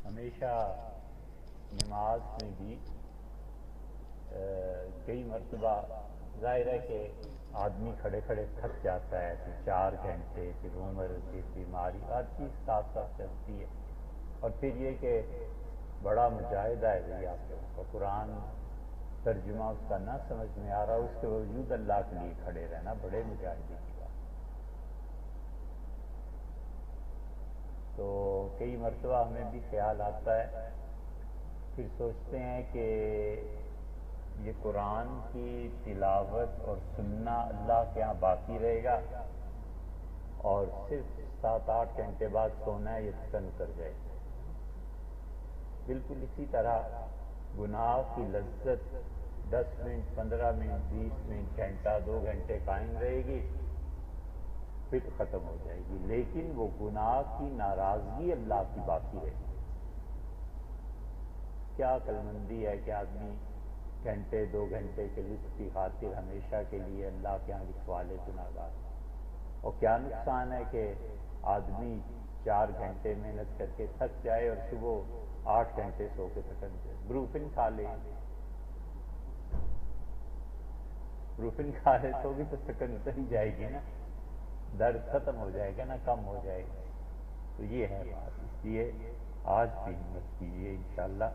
ہمیشہ نماز میں بھی کئی مرتبہ ظاہر ہے کہ آدمی کھڑے کھڑے تھک جاتا ہے، پھر 4 گھنٹے، پھر عمر، پھر بیماری، ہر چیز ساتھ ساتھ چلتی ہے، اور پھر یہ کہ بڑا مجاہدہ ہے بھائی آپ لوگوں کا، قرآن ترجمہ اس کا نہ سمجھ میں آ رہا، اس کے باوجود اللہ کے لیے کھڑے رہنا بڑے مجاہدے کی بات۔ تو کئی مرتبہ ہمیں بھی خیال آتا ہے، پھر سوچتے ہیں کہ یہ قرآن کی تلاوت اور سننا اللہ کے یہاں باقی رہے گا، اور صرف 7-8 گھنٹے بعد سونا ہے، یہ تھکن اتر جائے گی۔ بالکل اسی طرح گناہ کی لذت 10 منٹ، 15 منٹ، 20 منٹ، گھنٹہ، 2 گھنٹے قائم رہے گی، پھر ختم ہو جائے گی، لیکن وہ گناہ کی ناراضگی اللہ کی باقی رہے گی۔ کیا عقل مندی ہے کہ آدمی گھنٹے 2 گھنٹے کے لطف کی خاطر ہمیشہ کے لیے اللہ کے یہاں لکھوا لے گناہگار، اور کیا نقصان ہے کہ آدمی 4 گھنٹے محنت کر کے تھک جائے اور صبح 8 گھنٹے سو کے تھکن جائے۔ بروفن کھا لے، بروفن کھا لے تو بھی تو تھکن اتر ہی جائے گی نا، درد ختم ہو جائے گا نا، کم ہو جائے گا۔ تو یہ ہے بات، اس لیے آج بھی ہمت کیجیے، انشاءاللہ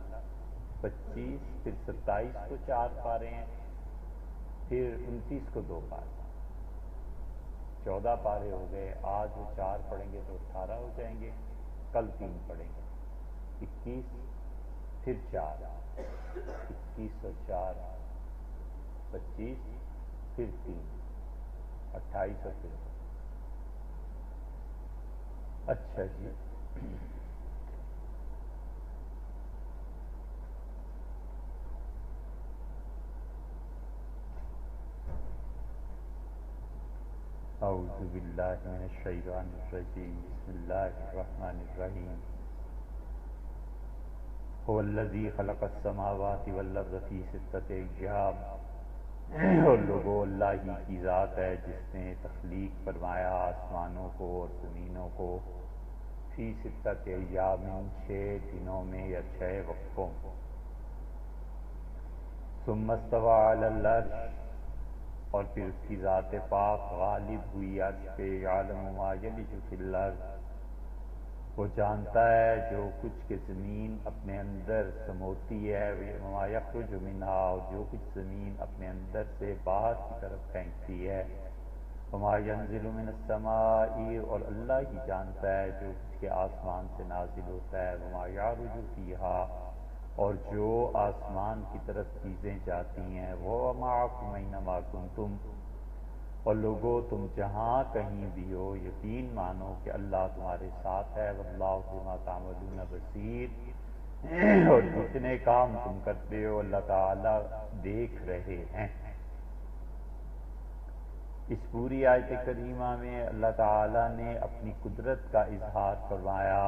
25، پھر 27 کو 4 پارے ہیں، پھر 29 کو 2 پارے، 14 پارے ہو گئے۔ آج وہ 4 پڑھیں گے تو 18 ہو جائیں گے، کل 3 پڑھیں گے، 21، پھر 4، 21 اور 4، 25، پھر 3، 28 اور پھر 2۔ اچھا جی، اعوذ باللہ من الشیطان الرجیم، بسم اللہ الرحمن الرحیم۔ هو الذی خلق السماوات والارض فی 6 ایام، اور لوگوں اللہ ہی کی ذات ہے جس نے تخلیق فرمایا آسمانوں کو اور زمینوں کو، فی 6 ایام، 6 دنوں میں یا 6 وقتوں۔ ثم استوى علی العرش، اور پھر اس کی ذات پاک غالب ہوئی عرش پہ، یعلم ما یلج فی الارض، وہ جانتا ہے جو کچھ کہ زمین اپنے اندر سموتی ہے، وما یخرج منہا، اور جو کچھ زمین اپنے اندر سے باہر کی طرف پھینکتی ہے، وما ینزل من السماء، اور اللہ ہی جانتا ہے جو کچھ کہ آسمان سے نازل ہوتا ہے، وما یعرج فیہا، اور جو آسمان کی طرف چیزیں جاتی ہیں، وہ معکم اینما کنتم، اور لوگو تم جہاں کہیں بھی ہو یقین مانو کہ اللہ تمہارے ساتھ ہے، واللہ بما تعملون بصیر، اور جتنے کام تم کرتے ہو اللہ تعالی دیکھ رہے ہیں۔ اس پوری آیت کریمہ میں اللہ تعالی نے اپنی قدرت کا اظہار فرمایا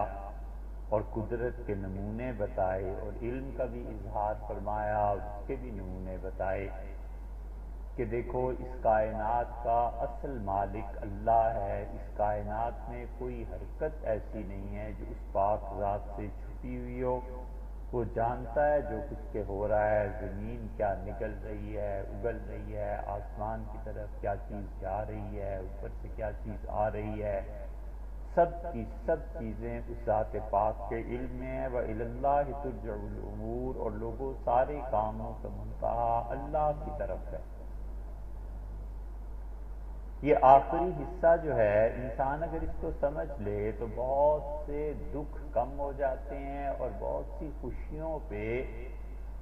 اور قدرت کے نمونے بتائے، اور علم کا بھی اظہار فرمایا اور اس کے بھی نمونے بتائے کہ دیکھو اس کائنات کا اصل مالک اللہ ہے، اس کائنات میں کوئی حرکت ایسی نہیں ہے جو اس پاک ذات سے چھپی ہوئی ہو، وہ جانتا ہے جو کچھ کے ہو رہا ہے، زمین کیا نکل رہی ہے، اگل رہی ہے، آسمان کی طرف کیا چیز جا رہی ہے، اوپر سے کیا چیز آ رہی ہے، سب کی سب چیزیں اس ذات پاک کے علم میں ہے، وَإِلَى اللَّهِ تُرْجَعُ الْأُمُورُ، اور لوگوں سارے کاموں کا منتہا اللہ کی طرف ہے۔ یہ آخری حصہ جو ہے انسان اگر اس کو سمجھ لے تو بہت سے دکھ کم ہو جاتے ہیں، اور بہت سی خوشیوں پہ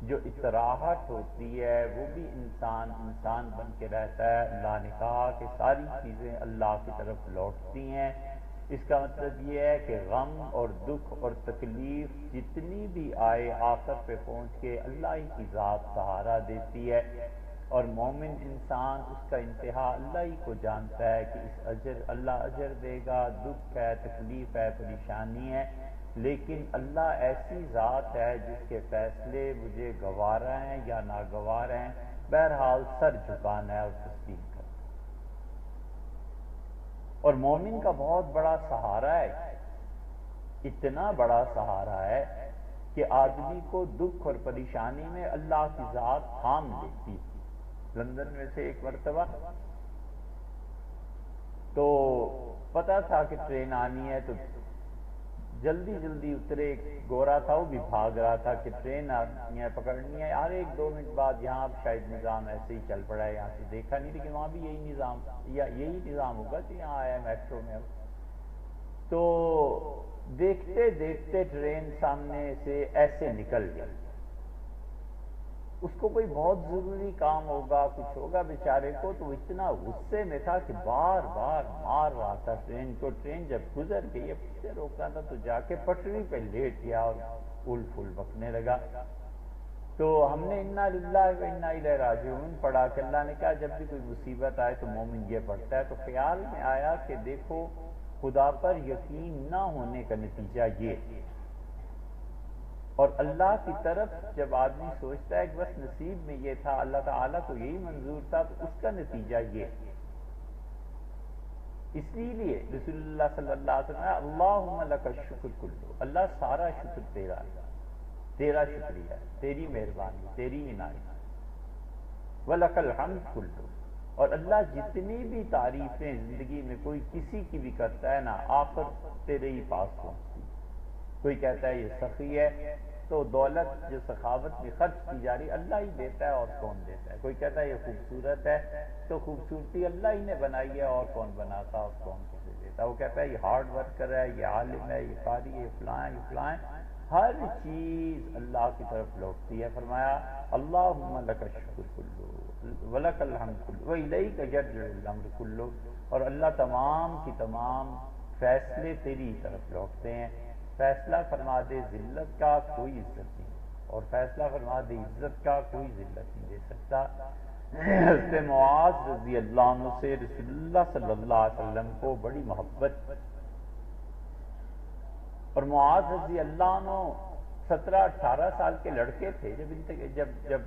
جو اطراحت ہوتی ہے وہ بھی انسان بن کے رہتا ہے۔ اللہ نے کہا کہ ساری چیزیں اللہ کی طرف لوٹتی ہیں، اس کا مطلب یہ ہے کہ غم اور دکھ اور تکلیف جتنی بھی آئے آخر پہ پہنچ کے اللہ ہی کی ذات سہارا دیتی ہے، اور مومن انسان اس کا انتہا اللہ ہی کو جانتا ہے کہ اس اللہ اجر دے گا، دکھ ہے، تکلیف ہے، پریشانی ہے، لیکن اللہ ایسی ذات ہے جس کے فیصلے مجھے گوارا ہیں یا ناگوار ہیں، بہرحال سر جھکانا ہے اور تسلیم کرنا۔ اور مومن کا بہت بڑا سہارا ہے، اتنا بڑا سہارا ہے کہ آدمی کو دکھ اور پریشانی میں اللہ کی ذات تھام لیتی. لندن میں سے ایک مرتبہ تو پتا تھا کہ ٹرین آنی ہے، تو جلدی جلدی اترے. گورا تھا، وہ بھی بھاگ رہا تھا کہ ٹرین آنی ہے، پکڑنی ہے. ہر 1-2 منٹ بعد یہاں اب شاید نظام ایسے ہی چل پڑا ہے، یہاں سے دیکھا نہیں، لیکن وہاں بھی یہی نظام یا یہی نظام ہوگا کہ یہاں آیا ہے میٹرو میں. اب تو دیکھتے دیکھتے ٹرین سامنے سے ایسے نکل گئی. اس کو کوئی بہت ضروری کام ہوگا، کچھ ہوگا بیچارے کو، تو وہ اتنا غصے میں تھا کہ بار بار مار رہا تھا ٹرین کو. ٹرین جب گزر گئی، اب سے روکا تھا تو جا کے پٹری پہ لیٹ گیا اور پھول پھول بکنے لگا. تو ہم نے انا للہ و انا الیہ راجعون پڑھا کہ اللہ نے کہا جب بھی کوئی مصیبت آئے تو مومن یہ پڑھتا ہے. تو خیال میں آیا کہ دیکھو خدا پر یقین نہ ہونے کا نتیجہ یہ، اور اللہ کی طرف جب آدمی سوچتا ہے کہ بس نصیب میں یہ تھا، اللہ تعالیٰ کو یہی منظور تھا، تو اس کا نتیجہ یہ. اس لیے رسول اللہ صلی اللہ علیہ وسلم اللہم لک الشکر کلو، اللہ سارا شکر تیرا ہے، تیرا شکریہ، تیری مہربانی، تیری عنایت. وَلَكَ الْحَمْدُ كُلُّ، اور اللہ جتنی بھی تعریفیں زندگی میں کوئی کسی کی بھی کرتا ہے نا، آخر تیرے ہی پاس پہنچتی. کوئی کہتا ہے یہ سخی ہے، تو دولت جو سخاوت میں خرچ کی جا رہی اللہ ہی دیتا ہے، اور کون دیتا ہے. کوئی کہتا ہے یہ خوبصورت ہے، تو خوبصورتی اللہ ہی نے بنائی ہے، اور کون بناتا اور کون کسے دیتا. وہ کہتا ہے یہ ہارڈ ورکر ہے، یہ عالم ہے، یہ قاری ہے، یہ فلاں یہ فلاں. ہر چیز اللہ کی طرف لوٹتی ہے. فرمایا اللہم لک الشکر کلو ولک الحمد کلو والیک یرجع الامر کلو، اور اللہ تمام کی تمام فیصلے تیری طرف لوٹتے ہیں. فیصلہ فرما دے ذلت کا کوئی عزت نہیں، اور فیصلہ فرما دے عزت کا کوئی ذلت نہیں دے سکتا. حضرت معاذ رضی اللہ عنہ سے رسول اللہ صلی اللہ علیہ وسلم کو بڑی محبت، اور معاذ رضی اللہ عنہ 17-18 سال کے لڑکے تھے جب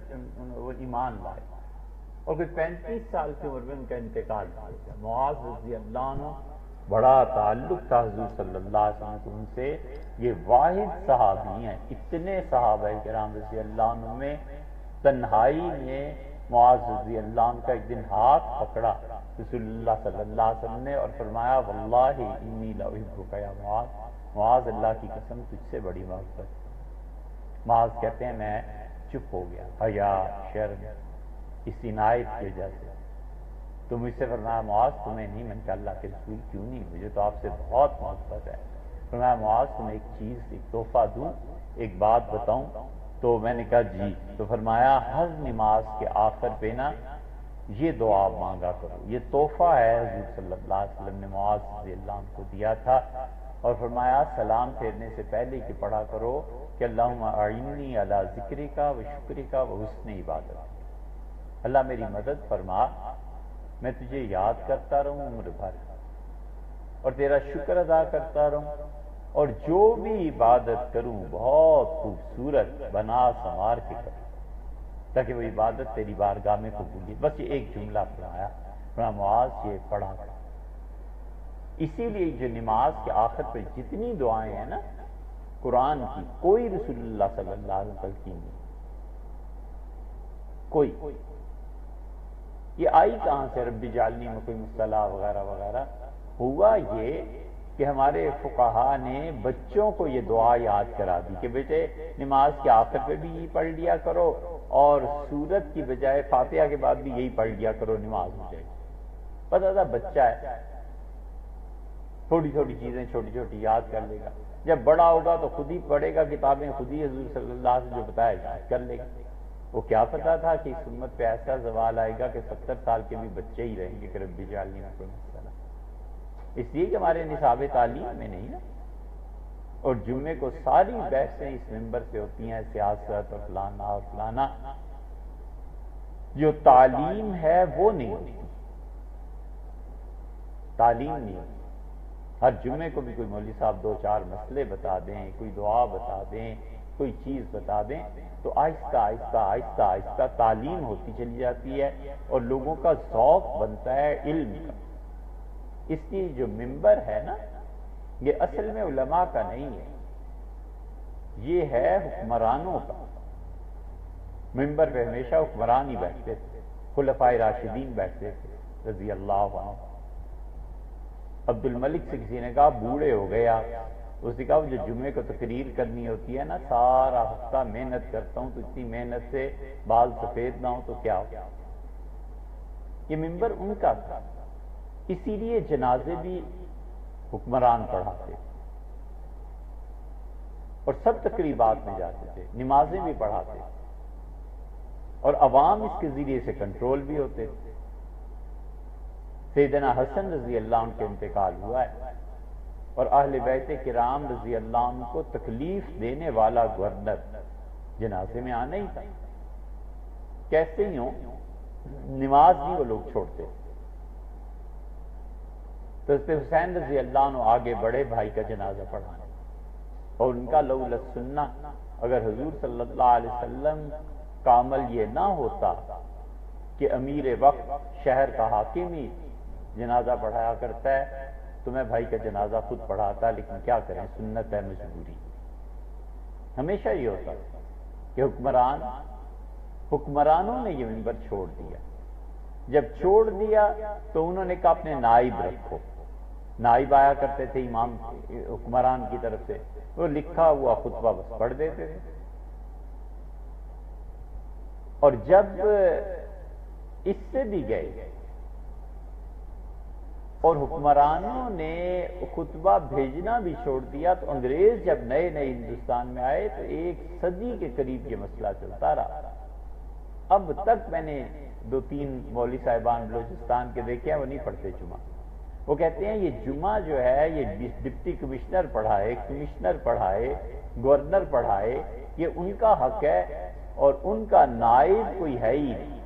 وہ ایمان لائے، اور کوئی 35 سال کی عمر میں ان کا انتقال ہو گیا. معاذ رضی اللہ عنہ بڑا تعلق تھا حضور صلی اللہ علیہ وسلم کو ان سے. یہ واحد صحابی ہیں، اتنے صحابہ کرام رضی اللہ عنہ میں تنہائی میں معاذ رضی اللہ عنہ کا ایک دن ہاتھ پکڑا رسول اللہ صلی اللہ علیہ وسلم نے، اور فرمایا واللہ انی لأحبک یا معاذ، معاذ اللہ کی قسم تجھ سے بڑی محبت. معاذ کہتے ہیں میں چپ ہو گیا، حیا شرم اس عنایت کی وجہ سے. تو مجھ سے فرمایا معاذ تمہیں نہیں؟ میں نے کہا اللہ کے رسول کیوں نہیں، مجھے تو آپ سے بہت محبت ہے. فرمایا معاذ تمہیں ایک چیز، ایک تحفہ دوں، ایک بات بتاؤں؟ تو میں نے کہا جی. تو فرمایا ہر نماز کے آخر پہ نا یہ دعا مانگا کرو، یہ تحفہ ہے حضور صلی اللہ علیہ وسلم نے معاذ رضی اللہ عنہ کو دیا تھا. اور فرمایا سلام پھیرنے سے پہلے کہ پڑھا کرو کہ اللہم اعنی علی ذکرک و شکرک و حسن عبادت، اللہ میری مدد فرما، میں تجھے یاد کرتا رہوں عمر بھر، اور تیرا شکر ادا کرتا رہوں، اور جو بھی عبادت کروں بہت خوبصورت بنا سنوار کے کروں، تاکہ وہ عبادت تیری بارگاہ میں قبول ہو. بس یہ ایک جملہ پڑھایا. معاذ یہ پڑھا. اسی لیے جو نماز کے آخر پہ جتنی دعائیں ہیں نا قرآن کی، کوئی رسول اللہ صلی اللہ علیہ وسلم کی نہیں، کوئی. یہ آئی کہاں سے رب اجعلنی مقیم الصلاۃ وغیرہ وغیرہ؟ ہوا یہ کہ ہمارے فقہا نے بچوں کو یہ دعا یاد کرا دی کہ بیٹے نماز کے آخر پہ بھی یہی پڑھ لیا کرو، اور سورت کی بجائے فاتحہ کے بعد بھی یہی پڑھ لیا کرو، نماز ہو جائے. پتہ تھا بچہ ہے، تھوڑی تھوڑی چیزیں چھوٹی چھوٹی یاد کر لے گا، جب بڑا ہوگا تو خود ہی پڑھے گا کتابیں، خود ہی حضور صلی اللہ علیہ وسلم جو بتایا یاد کر لے گا. وہ کیا پتا تھا کہ اس امت پہ ایسا زوال آئے گا کہ 70 سال کے بھی بچے ہی رہیں گے کہ رب اجعلنی مقیم الصلاۃ. اس لیے کہ ہمارے نصاب تعلیم میں نہیں نا. اور جمعے کو ساری بحثیں اس ممبر سے ہوتی ہیں، سیاست اور فلانا اور فلانا. جو تعلیم ہے وہ نہیں ہوتی، تعلیم نہیں ہوتی. ہر جمعے کو بھی کوئی مولوی صاحب 2-4 مسئلے بتا دیں، کوئی دعا بتا دیں، کوئی چیز بتا دیں، تو آہستہ آہستہ آہستہ آہستہ تعلیم ہوتی چلی جاتی ہے، اور لوگوں کا ذوق بنتا ہے علم کا. اس لیے جو ممبر ہے نا، یہ اصل میں علماء کا نہیں ہے، یہ ہے حکمرانوں کا۔ ممبر پہ ہمیشہ حکمران ہی بیٹھتے تھے، خلفائے راشدین بیٹھتے تھے رضی اللہ عنہ۔ عبد الملک سے کسی نے کہا بوڑھے ہو گئے آپ، اس نے کہا جو جمعے کو تقریر کرنی ہوتی ہے نا، سارا ہفتہ محنت کرتا ہوں تو اتنی محنت سے بال سفید نہ ہو تو کیا ہو۔ یہ ممبر ان کا تھا، اسی لیے جنازے بھی حکمران پڑھاتے اور سب تقریبات میں جاتے تھے، نمازیں بھی پڑھاتے اور عوام اس کے ذریعے سے کنٹرول بھی ہوتے تھے۔ سیدنا حسن رضی اللہ عنہ کے انتقال ہوا ہے اور اہل بیت کرام رضی اللہ عنہ کو تکلیف دینے والا گورنر جنازے میں آنا ہی تھا، کیسے ہی ہوں نماز نہیں وہ لوگ چھوڑتے۔ تو حضرت حسین رضی اللہ عنہ آگے بڑے بھائی کا جنازہ پڑھانے، اور ان کا لولا سننا، اگر حضور صلی اللہ علیہ وسلم کا عمل یہ نہ ہوتا کہ امیر وقت شہر کا حاکم ہی جنازہ پڑھایا کرتا ہے تو میں بھائی کا جنازہ خود پڑھاتا، لیکن کیا کریں، سنت ہے، مجبوری۔ ہمیشہ یہ ہوتا کہ حکمرانوں نے یہ منبر چھوڑ دیا، جب چھوڑ دیا تو انہوں نے کہا اپنے نائب رکھو۔ نائب آیا کرتے تھے امام حکمران کی طرف سے، وہ لکھا ہوا خطبہ بس پڑھ دیتے تھے۔ اور جب اس سے بھی گئے اور حکمرانوں نے خطبہ بھیجنا بھی چھوڑ دیا، تو انگریز جب نئے نئے ہندوستان میں آئے تو 1 صدی کے قریب یہ مسئلہ چلتا رہا۔ اب تک میں نے 2-3 مولوی صاحبان بلوچستان کے دیکھے ہیں، وہ نہیں پڑھتے جمعہ۔ وہ کہتے ہیں یہ جمعہ جو ہے یہ ڈپٹی کمشنر پڑھائے، کمشنر پڑھائے، گورنر پڑھائے، یہ ان کا حق ہے اور ان کا نائب کوئی ہے ہی نہیں۔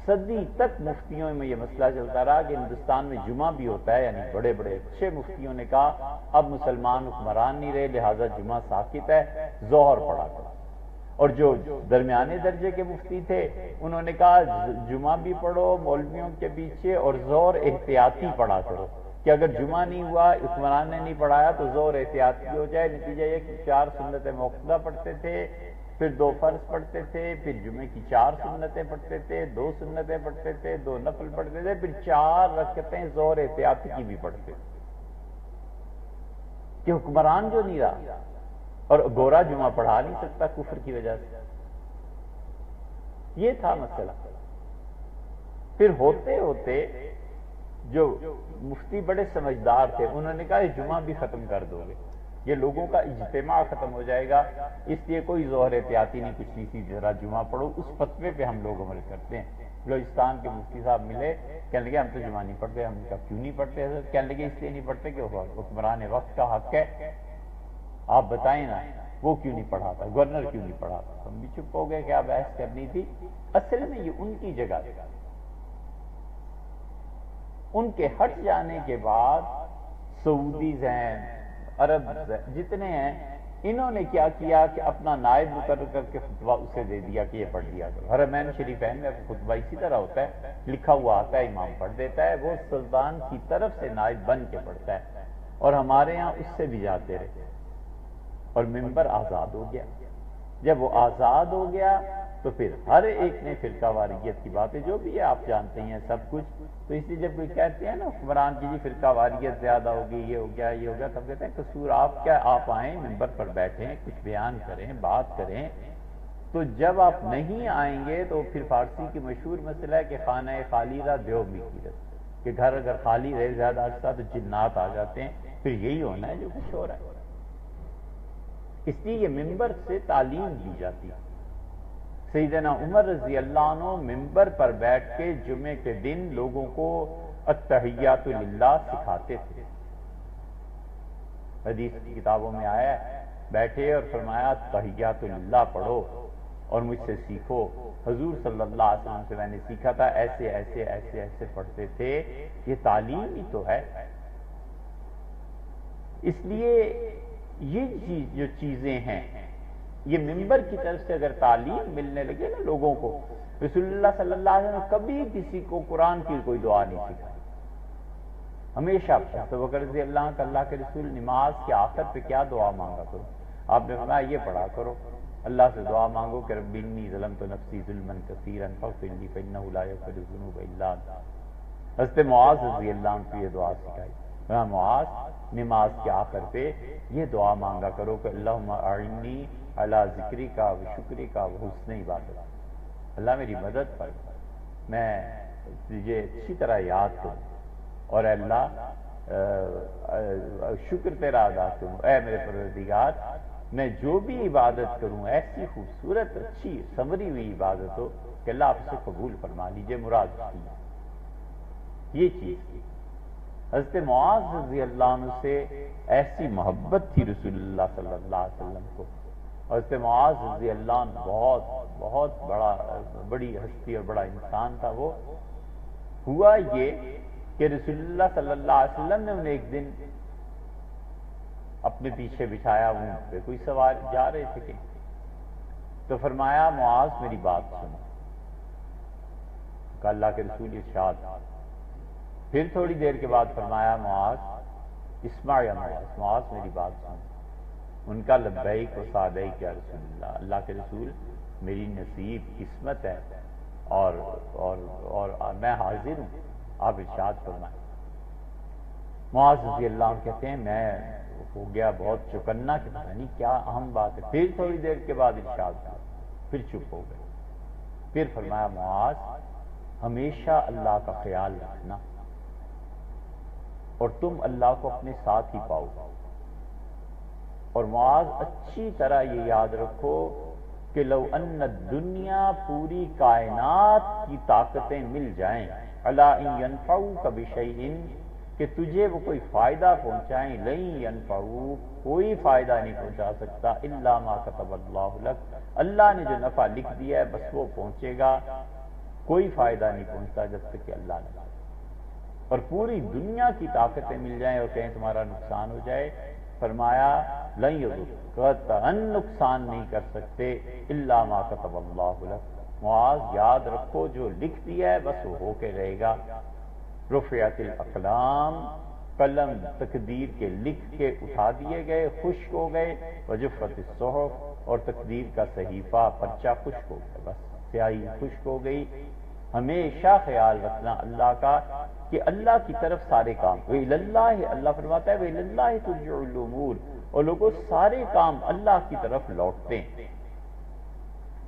صدی تک مفتیوں میں یہ مسئلہ چلتا رہا کہ ہندوستان میں جمعہ بھی ہوتا ہے، یعنی بڑے بڑے اچھے مفتیوں نے کہا اب مسلمان حکمران نہیں رہے، لہذا جمعہ ساکت ہے، ظہر پڑھا کرو۔ اور جو درمیانے درجے کے مفتی تھے انہوں نے کہا جمعہ بھی پڑھو مولویوں کے پیچھے، اور ظہر احتیاطی پڑھا کرو، کہ اگر جمعہ نہیں ہوا، حکمران نے نہیں پڑھایا تو ظہر احتیاطی ہو جائے۔ نتیجہ یہ کہ 4 سنتیں موقوفہ پڑھتے تھے، پھر 2 فرض پڑھتے تھے، پھر جمعے کی 4 سنتیں پڑھتے تھے، 2 سنتیں پڑھتے تھے، 2 نفل پڑھتے تھے، پھر 4 رکعتیں ظہر احتیاطی کی بھی پڑھتے تھے، کہ حکمران جو نہیں رہا اور گورا جمعہ پڑھا نہیں سکتا کفر کی وجہ سے۔ یہ تھا مسئلہ۔ پھر ہوتے ہوتے جو مفتی بڑے سمجھدار تھے انہوں نے کہا یہ جمعہ بھی ختم کر دو گے، یہ لوگوں کا اجتماع ختم ہو جائے گا، اس لیے کوئی ظہر احتیاطی نہیں، کچھ نہیں، سی ذرا جمعہ پڑھو۔ اس فتوے پہ ہم لوگ عمل کرتے ہیں۔ بلوچستان کے مفتی صاحب ملے، کہنے لگے ہم تو جمعہ نہیں پڑھتے۔ ہم نے کہا کیوں نہیں پڑھتے حضرت؟ کہنے لگے اس لیے نہیں پڑھتے کہ حکمران وقت کا حق ہے، آپ بتائیں نا وہ کیوں نہیں پڑھاتا، گورنر کیوں نہیں پڑھاتا؟ ہم بھی چپ ہو گئے کہ آپ بحث کرنی تھی۔ اصل میں یہ ان کی جگہ تھی۔ ان کے ہٹ جانے کے بعد سعودیز ہیں، عرب جتنے ہیں، انہوں نے کیا کیا کہ اپنا نائب مقرر کر کے خطبہ اسے دے دیا کہ یہ پڑھ دیا کرو۔ حرمین شریفین میں خطبہ اسی طرح ہوتا ہے، لکھا ہوا آتا ہے، امام پڑھ دیتا ہے، وہ سلطان کی طرف سے نائب بن کے پڑھتا ہے، اور ہمارے ہاں اس سے بھی جاتے رہے، اور منبر آزاد ہو گیا۔ جب وہ آزاد ہو گیا تو پھر ہر ایک نے فرقہ واریت کی باتیں جو بھی ہے آپ جانتے ہیں سب کچھ، تو اس لیے جب کوئی کہتے ہیں نا حکمران کی جی فرقہ واریت زیادہ ہوگی، یہ ہو گیا، یہ ہو گیا، تب کہتے ہیں قصور آپ کیا، آپ آئیں منبر پر بیٹھیں، کچھ بیان کریں، بات کریں۔ تو جب آپ نہیں آئیں گے تو پھر فارسی کی مشہور مسئلہ ہے کہ خانہ خالی رہا دیو میکیرت، کہ گھر اگر خالی رہے زیادہ عرصہ تو جنات آ جاتے ہیں، پھر یہی ہونا ہے جو کچھ ہو رہا ہے۔ اس لیے یہ منبر سے تعلیم دی جاتی ہے۔ سیدنا عمر رضی اللہ عنہ منبر پر بیٹھ کے جمعے کے دن لوگوں کو التحیات للہ سکھاتے تھے۔ حدیث کی کتابوں میں آیا ہے، بیٹھے اور فرمایا التحیات للہ پڑھو اور مجھ سے سیکھو۔ حضور صلی اللہ علیہ وسلم سے میں نے سیکھا تھا، ایسے ایسے ایسے ایسے پڑھتے تھے۔ یہ تعلیم ہی تو ہے۔ اس لیے یہ جو چیزیں ہیں، یہ منبر کی طرف سے اگر تعلیم ملنے لگے نا لوگوں کو، رسول اللہ صلی اللہ علیہ وسلم کبھی کسی کو قرآن کی کوئی دعا نہیں سکھائی۔ ہمیشہ تو بکر رضی اللہ عنہ اللہ کے رسول نماز کے آخر پہ کیا دعا مانگا کرو؟ آپ نے فرمایا یہ پڑھا کرو، اللہ سے دعا مانگو کہ رب انی ظلمت نفسی ظلما کثیرا فاغفر لی فانہ لا یغفر الذنوب الا انت۔ حضرت معاذ رضی اللہ عنہ کو یہ دعا سکھائی، معاذ نماز کے آخر پہ یہ دعا مانگا کرو کہ اللہم اعنی علی ذکرک و شکرک و حسن عبادت، اللہ میری مدد کر، میں تجھے اچھی طرح یاد کروں، اور اے اللہ شکر تیرا ادا کروں، اے میرے پروردگار میں جو بھی عبادت کروں ایسی خوبصورت اچھی سنوری ہوئی عبادت ہو کہ اللہ آپ سے قبول فرما لیجئے، مراد کی یہ چیز تھی۔ حضرت معاذ رضی اللہ عنہ سے ایسی محبت تھی رسول اللہ صلی اللہ علیہ وسلم کو، حضرت معاذ رضی اللہ عنہ بہت بڑی ہستی اور بڑا انسان تھا وہ۔ ہوا یہ کہ رسول اللہ صلی اللہ علیہ وسلم نے انہیں ایک دن اپنے پیچھے بٹھایا، اونٹ پہ کوئی سوار جا رہے تھے کہ تو فرمایا معاذ میری بات سنو، کہ اللہ کے رسول ارشاد، پھر تھوڑی دیر کے بعد فرمایا معاذ اسمع یا معاذ میری بات سن، ان کا لبیک و سعدیک یا رسول اللہ، اللہ کے رسول میری نصیب قسمت ہے اور میں حاضر ہوں، آپ ارشاد فرمائیں۔ معاذ رضی اللہ عنہ کہتے ہیں میں ہو گیا بہت چوکنا کہ پتہ نہیں کیا اہم بات ہے، پھر تھوڑی دیر کے بعد ارشاد ہوا، پھر چپ ہو گئے، پھر فرمایا معاذ ہمیشہ اللہ کا خیال رکھنا اور تم اللہ کو اپنے ساتھ ہی پاؤ، اور معاذ اچھی طرح یہ یاد رکھو کہ لو ان الدنیا پوری کائنات کی طاقتیں مل جائیں الا ان ینفعوک بشیء کہ تجھے وہ کوئی فائدہ پہنچائیں، لن ینفعوک کوئی فائدہ نہیں پہنچا سکتا الا ما کتب اللہ لک، اللہ نے جو نفع لکھ دیا ہے بس وہ پہنچے گا، کوئی فائدہ نہیں پہنچتا جب تک کہ اللہ نے، اور پوری دنیا کی طاقتیں مل جائیں اور کہیں تمہارا نقصان ہو جائے، فرمایا لن یضرک قطعاً نقصان نہیں کر سکتے الا ما کتب اللہ لک، معاذ یاد رکھو جو لکھ دیا ہے بس وہ ہو کے رہے گا، رفعت الاقلام قلم تقدیر کے لکھ کے اٹھا دیے گئے، خشک ہو گئے، وجفت الصحف اور تقدیر کا صحیفہ پرچہ خشک ہو گیا، بس سیاہی خشک ہو گئی۔ ہمیشہ خیال رکھنا اللہ کا کہ اللہ کی طرف سارے کام، وَإِلَى اللَّهِ اللہ فرماتا ہے وَإِلَى اللَّهِ تُرْجَعُ الْأُمُورُ، اور لوگوں سارے کام اللہ کی طرف لوٹتے ہیں،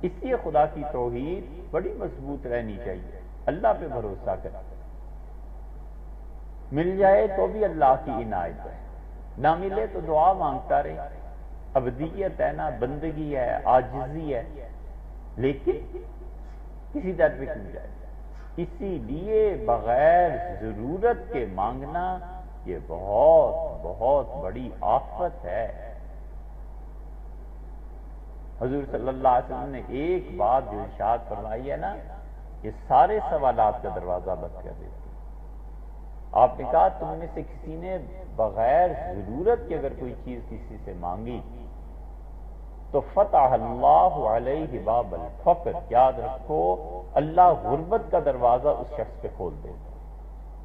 اس لیے خدا کی توحید بڑی مضبوط رہنی چاہیے، اللہ پہ بھروسہ کریں، مل جائے تو بھی اللہ کی عنایت ہے، نہ ملے تو دعا مانگتا رہے، عبدیت ہے نا، بندگی ہے، عاجزی ہے، لیکن کسی در پہ کیوں جائے، اسی لیے بغیر ضرورت کے مانگنا یہ بہت بہت بڑی آفت ہے۔ حضور صلی اللہ علیہ وسلم نے ایک بات جو ارشاد فرمائی ہے نا، یہ سارے سوالات کا دروازہ بند کر دیتی ہے۔ آپ نے کہا تم میں سے کسی نے بغیر ضرورت کے اگر کوئی چیز کسی سے مانگی تو فتح اللہ علیہ باب الفقر، یاد رکھو اللہ غربت کا دروازہ اس شخص پہ کھول دیتا،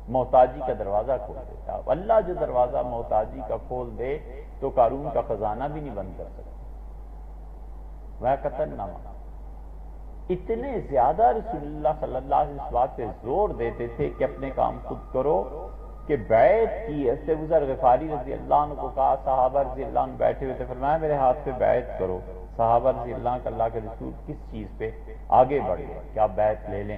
محتاجی کا دروازہ کھول دیتا، اللہ جو دروازہ محتاجی کا کھول دے تو قارون کا خزانہ بھی نہیں بند کر سکتا، وہ قطن نہ مانا۔ اتنے زیادہ رسول اللہ صلی اللہ علیہ وسلم اس بات پہ زور دیتے تھے کہ اپنے کام خود کرو کہ بیعت کی، حضرت ابو ذر غفاری رضی اللہ عنہ کو کہا، صحابہ رضی اللہ عنہ بیٹھے ہوئے تھے، فرمایا میرے ہاتھ پہ بیعت کرو، صحابہ رضی اللہ عنہ اللہ کے رسول کس چیز پہ آگے بڑھ گئے کہ آپ بیعت لے لیں،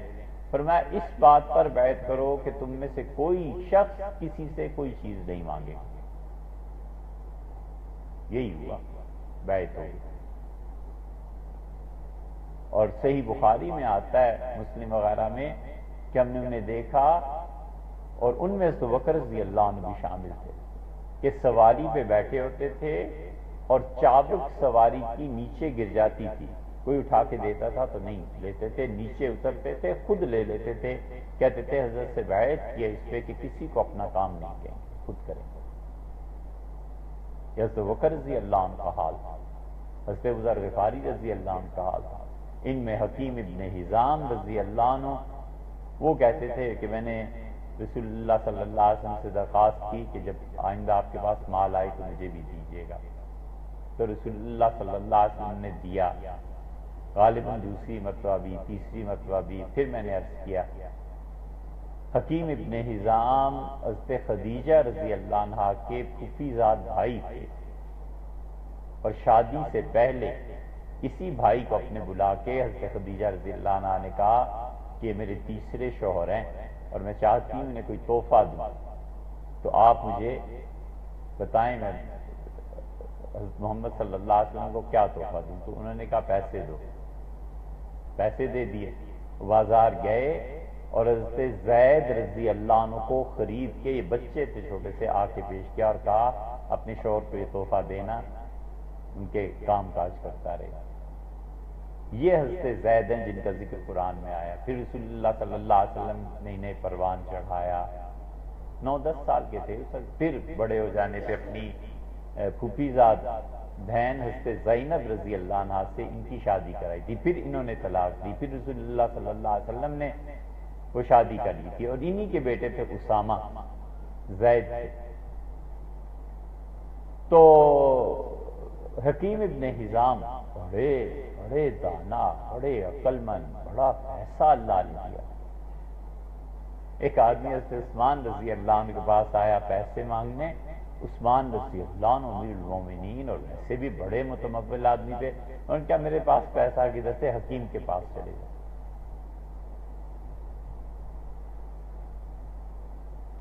فرمایا اس بات پر بیعت کرو کہ تم میں سے کوئی شخص کسی سے کوئی چیز نہیں مانگے، یہی ہوا، بیعت ہوئی۔ اور صحیح بخاری میں آتا ہے، مسلم وغیرہ میں، کہ ہم نے انہیں دیکھا اور ان میں سے بکر رضی اللہ عنہ بھی شامل تھے کہ سواری پہ بیٹھے ہوتے تھے اور چابک سواری کی نیچے گر جاتی تھی، کوئی اٹھا کے دیتا تھا تو نہیں لیتے تھے، نیچے اترتے تھے، خود لے لیتے تھے، کہتے تھے حضرت سے بیعت کیا اس پہ کہ کسی کو اپنا کام نہیں کہیں، خود کریں۔ حضرت بکر رضی اللہ عنہ کا حال تھا، حضرت ابو ذر غفاری رضی اللہ عنہ کا حال تھا، ان میں حکیم ابن حزام رضی اللہ عنہ وہ کہتے تھے کہ میں نے رسول اللہ صلی اللہ علیہ وسلم سے درخواست کی کہ جب آئندہ آپ کے پاس مال آئے تو مجھے بھی دیجیے گا، تو رسول اللہ صلی اللہ علیہ وسلم نے دیا، غالباً دوسری مرتبہ بھی، تیسری مرتبہ بھی، پھر میں نے عرض کیا حکیم ابن حزام حضرت خدیجہ رضی اللہ عنہا کے پھوپھی زاد بھائی تھے، اور شادی سے پہلے اسی بھائی کو اپنے بلا کے حضرت خدیجہ رضی اللہ عنہا نے کہا کہ میرے تیسرے شوہر ہیں اور میں چاہتی ہوں انہیں کوئی تحفہ دوں، تو آپ مجھے بتائیں میں حضرت محمد صلی اللہ علیہ وسلم کو کیا تحفہ دوں؟ تو انہوں نے کہا پیسے دو، پیسے دے دیے، بازار گئے اور حضرت زید رضی اللہ عنہ کو خرید کے، یہ بچے تھے چھوٹے سے، آ کے پیش کیا اور کہا اپنے شوہر کو یہ تحفہ دینا، ان کے کام کاج کرتا رہے۔ یہ حضرت زید ہیں جن کا ذکر قرآن میں آیا۔ پھر رسول اللہ صلی اللہ علیہ وسلم نے انہیں پروان چڑھایا، 9-10 سال کے تھے، پھر بڑے ہو جانے پہ اپنی پھوپھی زاد بہن حضرت زینب رضی اللہ عنہا سے ان کی شادی کرائی تھی، پھر انہوں نے طلاق دی، پھر رسول اللہ صلی اللہ علیہ وسلم نے وہ شادی کر لی تھی، اور انہی کے بیٹے تھے اسامہ زید تھے۔ تو حکیم ابن حزام بڑے دانا، بڑے عقل مند، بڑا پیسہ اللہ نے دیا۔ ایک آدمی حضرت عثمان رضی اللہ عنہ کے پاس آیا پیسے مانگنے، عثمان رضی اللہ عنہ امیر المومنین اور ویسے بھی بڑے متمول آدمی تھے، انہوں نے کہا میرے پاس پیسہ کدھر سے، حکیم کے پاس چلے جائے۔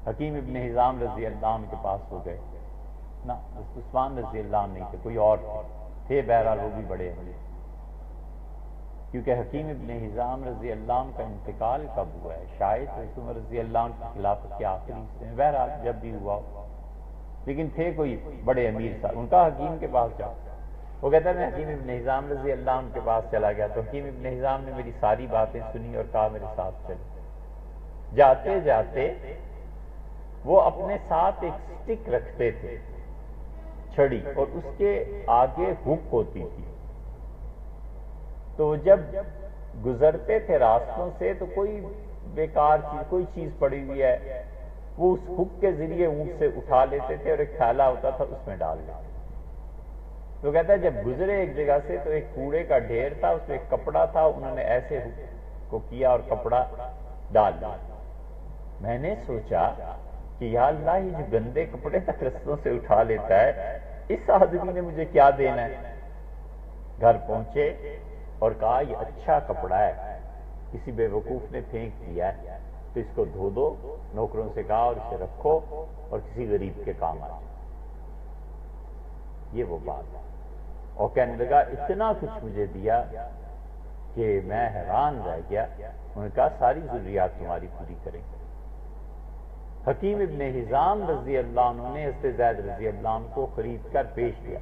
حکیم ابن حزام رضی اللہ عنہ کے پاس ہو گئے نا، عثمان رضی اللہ عنہ نہیں تھے، کوئی اور تھے، بہرحال وہ بھی بڑے ہیں، کیونکہ حکیم ابن حزام رضی اللہ عنہ کا انتقال کب ہوا ہے؟ شاید حضرت عمر رضی اللہ عنہ کی خلافت کے آخری حصے میں، بہرحال جب بھی ہوا ہو، لیکن تھے کوئی بڑے امیر صاحب، ان کا حکیم کے پاس جاؤ۔ وہ کہتا ہے میں حکیم ابن حزام رضی اللہ عنہ کے پاس چلا گیا تو حکیم ابن حزام نے میری ساری باتیں سنی اور کہا میرے ساتھ چلو۔ جاتے جاتے وہ اپنے ساتھ ایک سٹک رکھتے تھے، چھڑی، اور اس کے آگے ہک ہوتی تھی، تو جب گزرتے تھے راستوں سے تو کوئی بیکار چیز، کوئی چیز پڑی ہوئی ہے، وہ اس ہک کے ذریعے اونٹ سے اٹھا لیتے تھے اور ایک تھیلا ہوتا تھا اس میں ڈال لیتے۔ تو کہتا ہے جب گزرے ایک جگہ سے تو ایک کوڑے کا ڈھیر تھا، اس میں ایک کپڑا تھا، انہوں نے ایسے ہک کو کیا اور کپڑا ڈال دیا۔ میں نے سوچا کہ یا اللہ یہ جو گندے کپڑے تک رستوں سے اٹھا لیتا ہے، اس آدمی نے مجھے کیا دینا ہے؟ گھر پہنچے اور کہا یہ اچھا کپڑا ہے، کسی بے وقوف نے پھینک دیا ہے، تو اس کو دھو دو، نوکروں سے کہا، اور اسے رکھو اور کسی غریب کے کام آ جائے۔ یہ وہ بات ہے، اور کہنے لگا اتنا کچھ مجھے دیا کہ میں حیران رہ گیا۔ انہوں نے کہا ساری ضروریات تمہاری پوری کریں گے۔ حکیم ابن حزام رضی اللہ عنہ نے حضرت زید رضی اللہ عنہ کو خرید کر پیش کیا۔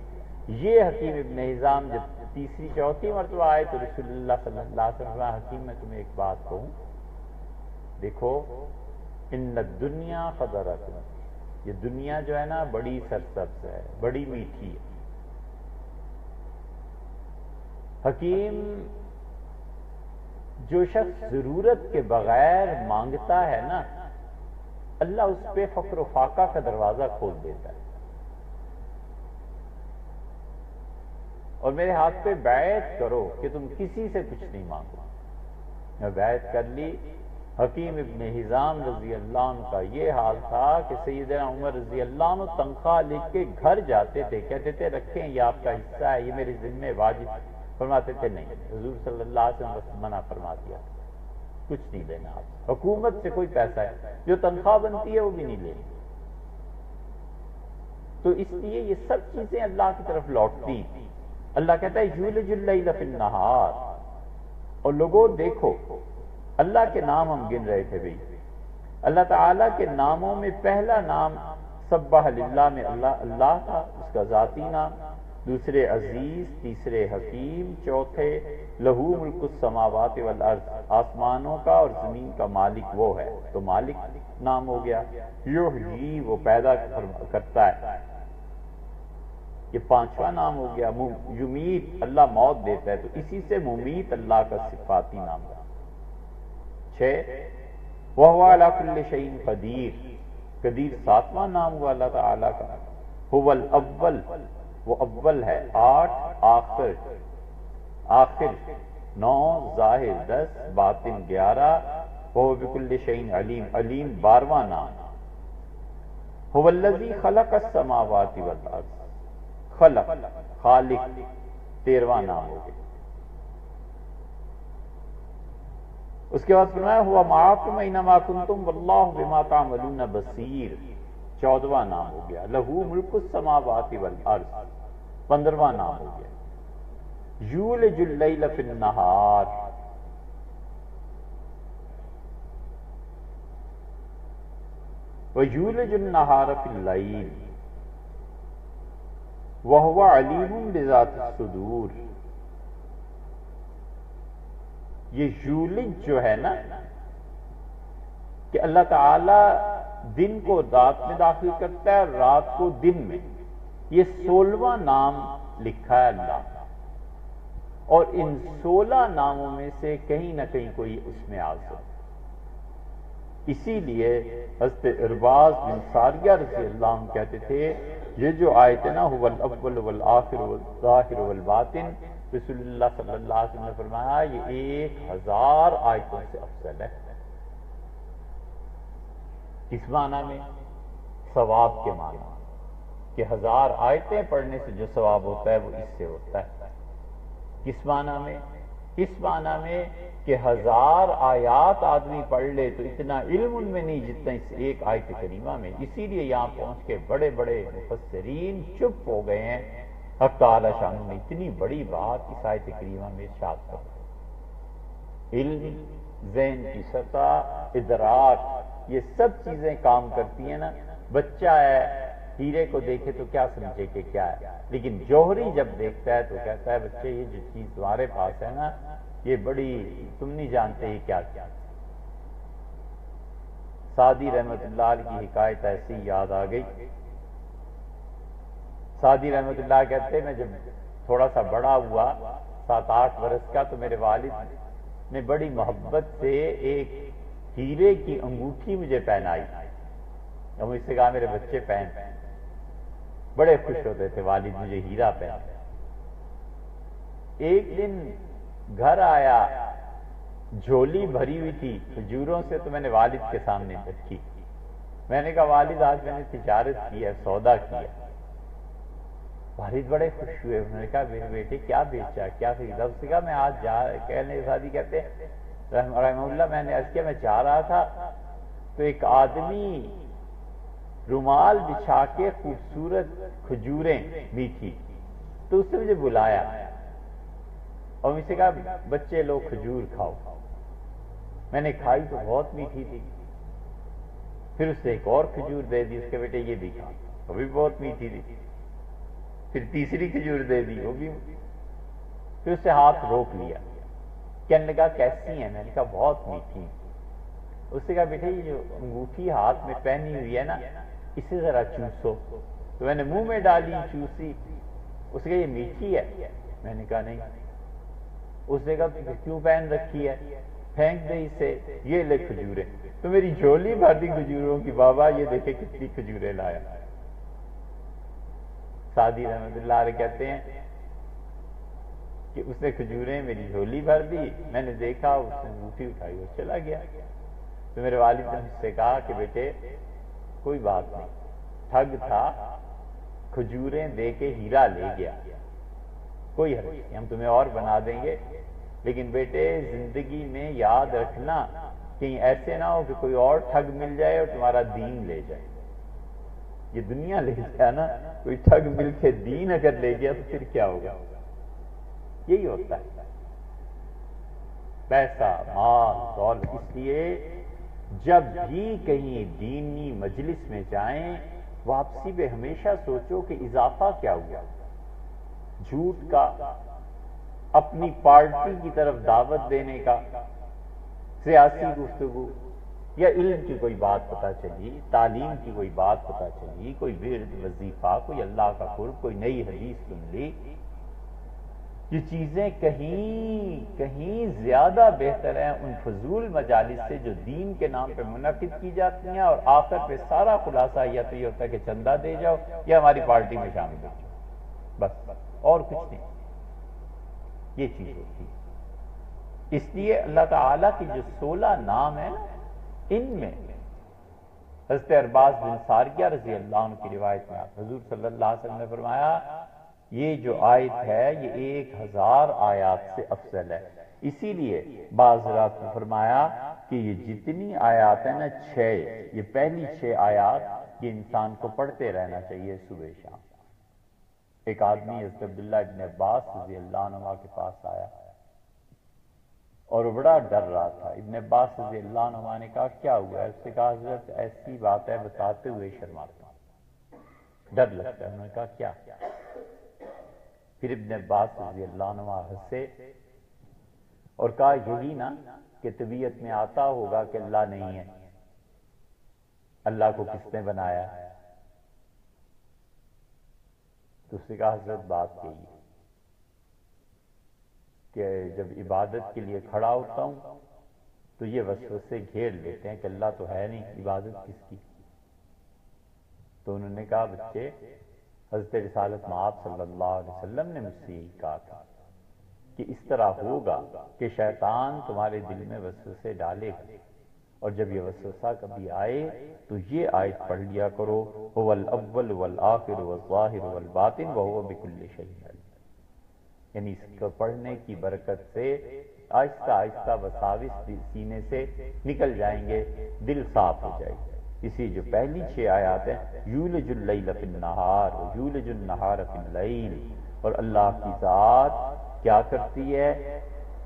یہ حکیم ابن حزام جب تیسری چوتھی مرتبہ آئے تو رسول اللہ صلی اللہ علیہ وسلم، حکیم میں تمہیں ایک بات کہوں، دیکھو ان الدنیا خضرۃ، یہ دنیا جو ہے نا بڑی سرسبز ہے، بڑی میٹھی ہے۔ حکیم جو شخص ضرورت کے بغیر مانگتا ہے نا، اللہ اس پہ فقر و فاقہ کا دروازہ کھول دیتا ہے۔ اور میرے ہاتھ پہ بیعت کرو کہ تم کسی سے کچھ نہیں مانگو۔ میں بیعت کر لی۔ حکیم ابن حزام رضی اللہ عنہ کا یہ حال تھا کہ سیدنا عمر رضی اللہ عنہ تنخواہ لکھ کے گھر جاتے تھے، کہتے تھے رکھیں یہ آپ کا حصہ ہے، یہ میرے ذمہ واجب، فرماتے تھے نہیں، حضور صلی اللہ علیہ وسلم بس منع فرما دیا، کچھ نہیں لینا آپ، حکومت سے کوئی پیسہ ہے، جو تنخواہ بنتی ہے وہ بھی نہیں لینی۔ تو اس لیے یہ سب چیزیں اللہ کی طرف لوٹتی ہیں۔ اللہ کہتا ہے یولج اللیل فی النہار، اور لوگوں دیکھو اللہ کے نام ہم گن رہے تھے بھئی، اللہ تعالیٰ کے ناموں میں پہلا نام سبح للہ میں اللہ تھا، اس کا ذاتی نام، دوسرے عزیز، تیسرے حکیم، چوتھے لہو ملک السماوات والارض، آسمانوں کا اور زمین کا مالک وہ ہے، تو مالک نام ہو گیا۔ یحیی، وہ پیدا کرتا ہے، یہ پانچواں نام ہو گیا۔ یمیت، اللہ موت دیتا ہے، تو اسی سے ممیت اللہ کا صفاتی نام ہے۔ 6 وَهُوَ عَلَى كُلِّ شَيْءٍ قدیر، قدیر ساتواں نام ہوا اللہ تعالیٰ کا۔ هُوَ الْأَوَّلُ، وہ اول ہے 8، آخر 9، ظاہر 10، باطن 11، وہ بکل شیء علیم، علیم 12واں نام۔ هو الذی خلق السماوات والارض، خلق، خالق 13واں نام ہو گیا۔ اس کے بعد فرمایا ہوا معاکم اینما کنتم واللہ بما تعملون بصیر، 14واں نام ہو گیا۔ لہو ملک السماوات والارض، 15واں نام ہو گیا۔ یولج اللیل فی النہار، وَيُولِجُ النَّهَارَ فِي اللَّيْلِ وَهُوَ عَلِيمٌ بِذَاتِ الصُّدُورِ۔ یہ یولج جو ہے نا کہ اللہ تعالی دن کو رات میں داخل کرتا ہے، رات کو دن میں، یہ 16واں نام لکھا ہے اللہ، اور ان 16 ناموں میں سے کہیں نہ کہیں کوئی اس میں آ سکتا ہے۔ اسی لیے حضرت ارباز بن ساریہ رضی اللہ عنہ کہتے تھے یہ جو آیت ہے نا هو الاول والآخر والظاہر والباطن، رسول اللہ صلی اللہ علیہ وسلم نے فرمایا یہ 1000 آیتوں سے افضل ہے۔ کس معنی میں؟ ثواب کے معنی کہ 1000 آیتیں پڑھنے سے جو ثواب ہوتا ہے وہ اس سے ہوتا ہے۔ کس معنی میں؟ اس معنی میں کہ 1000 آیات آدمی پڑھ لے تو اتنا علم ان میں نہیں جتنا اس ایک آیت کریمہ میں۔ اسی لیے یہاں پہنچ کے بڑے بڑے مفسرین چپ ہو گئے ہیں۔ حق تعالی شان نے اتنی بڑی بات اس آیت کریمہ میں ارشاد کر، علم، ذہن کی سطح، ادراک، یہ سب چیزیں کام کرتی ہیں نا۔ بچہ ہے ہیرے کو دیکھے تو کیا سمجھے کہ کیا ہے، لیکن جوہری جب دیکھتا ہے تو کہتا ہے بچے یہ جو چیز تمہارے پاس ہے نا یہ بڑی، تم نہیں جانتے یہ کیا کیا۔ سعدی رحمت اللہ علیہ کی حکایت ایسی یاد آ گئی۔ سعدی رحمت اللہ کہتے میں جب تھوڑا سا بڑا ہوا 7-8 برس کا تو میرے والد نے بڑی محبت سے ایک ہیرے کی انگوٹھی مجھے پہنائی، اور مجھ سے کہا میرے بچے پہن۔ بڑے خوش ہوتے تھے والد مجھے ہیرا پہنا۔ ایک دن گھر آیا، جھولی بھری ہوئی تھی کھجوروں سے، تو میں نے والد کے سامنے رکھی۔ میں نے کہا والد آج میں نے تجارت کی ہے، سودا کیا۔ والد بڑے خوش ہوئے، انہوں نے کہا میرے بیٹے کیا بیچا، کیا خریدا؟ اس نے کہا میں آج کہنے شادی کہتے رحمہ اللہ، میں نے عرض کیا میں جا رہا تھا تو ایک آدمی رومال بچھا کے خوبصورت کھجوریں میٹھی، تو اس نے مجھے بلایا اور مجھ سے کہا بچے لوگ کھجور کھاؤ۔ میں نے کھائی تو بہت میٹھی تھی۔ پھر اس نے ایک اور کھجور دے دی، اس کے بیٹے یہ بھی کھا، وہ بھی بہت میٹھی تھی۔ پھر تیسری کھجور دے دی، وہ بھی۔ پھر اس سے ہاتھ روک لیا، کہنے لگا کیسی ہیں؟ میں نے کہا بہت میٹھی۔ اس سے کہا بیٹے یہ جو انگوٹھی ہاتھ میں پہنی ہوئی ہے نا اسے ذرا چوسو۔ تو میں نے منہ میں ڈالی، چوسی۔ اس نے کہا یہ میٹھی ہے؟ میں نے کہا نہیں۔ اس نے کہا کیوں پہن رکھی ہے؟ پھینک دے اسے، یہ لے کھجوریں۔ تو میری جھولی بھر دی کھجوروں کی، بابا یہ دیکھے کتنی کھجوریں لایا۔ سعدی رحمت اللہ علیہ کہتے ہیں کہ اس نے کھجوریں میری جھولی بھر دی، میں نے دیکھا اس نے انگوٹھی اٹھائی اور چلا گیا۔ تو میرے والد نے مجھ سے کہا کہ بیٹے کوئی بات نہیں، ٹھگ تھا، کھجوریں دے کے ہیرا لے گیا، کوئی حرج نہیں، ہم تمہیں اور بنا دیں گے، لیکن بیٹے زندگی میں یاد رکھنا کہیں ایسے نہ ہو کہ کوئی اور ٹھگ مل جائے اور تمہارا دین لے جائے۔ یہ دنیا لے گیا نا، کوئی ٹھگ مل کے دین اگر لے گیا تو پھر کیا ہوگا؟ یہی ہوتا ہے، پیسہ، مال، دولت۔ اس لیے جب بھی کہیں دینی مجلس میں جائیں واپسی پہ ہمیشہ سوچو کہ اضافہ کیا ہوا۔ جھوٹ کا، اپنی پارٹی کی طرف دعوت دینے کا، سیاسی گفتگو، یا علم کی کوئی بات پتہ چلی، تعلیم کی کوئی بات پتہ چلی، کوئی ورد، وظیفہ، کوئی اللہ کا قرب، کوئی نئی حدیث سن لی، یہ چیزیں کہیں زیادہ بہتر ہیں ان فضول مجالس سے جو دین کے نام پہ منعقد کی جاتی ہیں، اور آخر پہ سارا خلاصہ یا تو یہ ہوتا ہے کہ چندہ دے جاؤ یا ہماری پارٹی میں شامل ہو جاؤ۔ بس اور کچھ نہیں. یہ چیز ہوتی ہے. اس لیے اللہ تعالیٰ کی جو 16 نام ہیں ان میں حضرت ارباز بن ساریہ رضی اللہ عنہ کی روایت میں حضور صلی اللہ علیہ وسلم نے فرمایا یہ جو آیت ہے یہ 1000 آیات سے افضل ہے. اسی لیے بعض حضرات نے فرمایا کہ یہ جتنی آیات ہیں نا 6 یہ پہلی 6 آیات یہ انسان کو پڑھتے رہنا چاہیے صبح شام. ایک آدمی حضرت عبداللہ ابن عباس رضی اللہ عنہ کے پاس آیا اور وہ بڑا ڈر رہا تھا. ابن عباس رضی اللہ عنہ نے کہا کیا ہوا ہے؟ اس نے کہا حضرت ایسی بات ہے بتاتے ہوئے شرماتا ہوں، ڈر لگتا ہے. انہوں نے کہا کیا؟ پھر ابن عباس رضی اللہ عنہ ہنسے اور کہا یہی نا کہ طبیعت میں آتا ہوگا کہ اللہ نہیں ہے، اللہ کو کس نے بنایا؟ تو اس نے کہا حضرت بات یہی ہے کہ جب عبادت کے لیے کھڑا ہوتا ہوں تو یہ وسوسے گھیر لیتے ہیں کہ اللہ تو ہے نہیں، عبادت کس کی؟ تو انہوں نے کہا بچے حضرت رسالت مآب صلی اللہ علیہ وسلم نے مجھ سے یہی کہا تھا کہ اس طرح ہوگا کہ شیطان تمہارے دل میں وسوسے ڈالے گا، اور جب یہ وسوسہ کبھی آئے تو یہ آیت پڑھ لیا کرو هو الاول والآخر والظاہر والباطن وهو بكل شيء علیم. یعنی اس کو پڑھنے کی برکت سے آہستہ آہستہ وساوس سینے سے نکل جائیں گے، دل صاف ہو جائے گا. اسی جو پہلی 6 آیات ہیں یولج اللیل فی النہار یولج النہار فی اللیل، اور اللہ کی ذات کیا کرتی ہے؟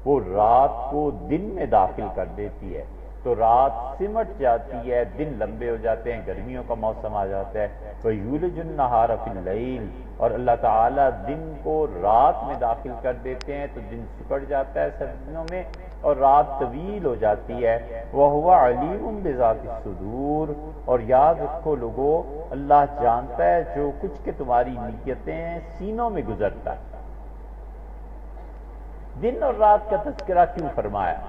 وہ رات کو دن میں داخل کر دیتی ہے تو رات سمٹ جاتی ہے، دن لمبے ہو جاتے ہیں، گرمیوں کا موسم آ جاتا ہے. وَيُولِجُ النَّهَارَ فِي اللَّيْلِ، اور اللہ تعالیٰ دن کو رات میں داخل کر دیتے ہیں تو دن سکڑ جاتا ہے سردیوں میں اور رات طویل ہو جاتی ہے. وَهُوَ عَلِيمٌ بِذَاتِ الصُّدُورِ، اور یاد رکھو لوگو اللہ جانتا ہے جو کچھ کہ تمہاری نیتیں سینوں میں گزرتا ہے. دن اور رات کا تذکرہ کیوں فرمایا؟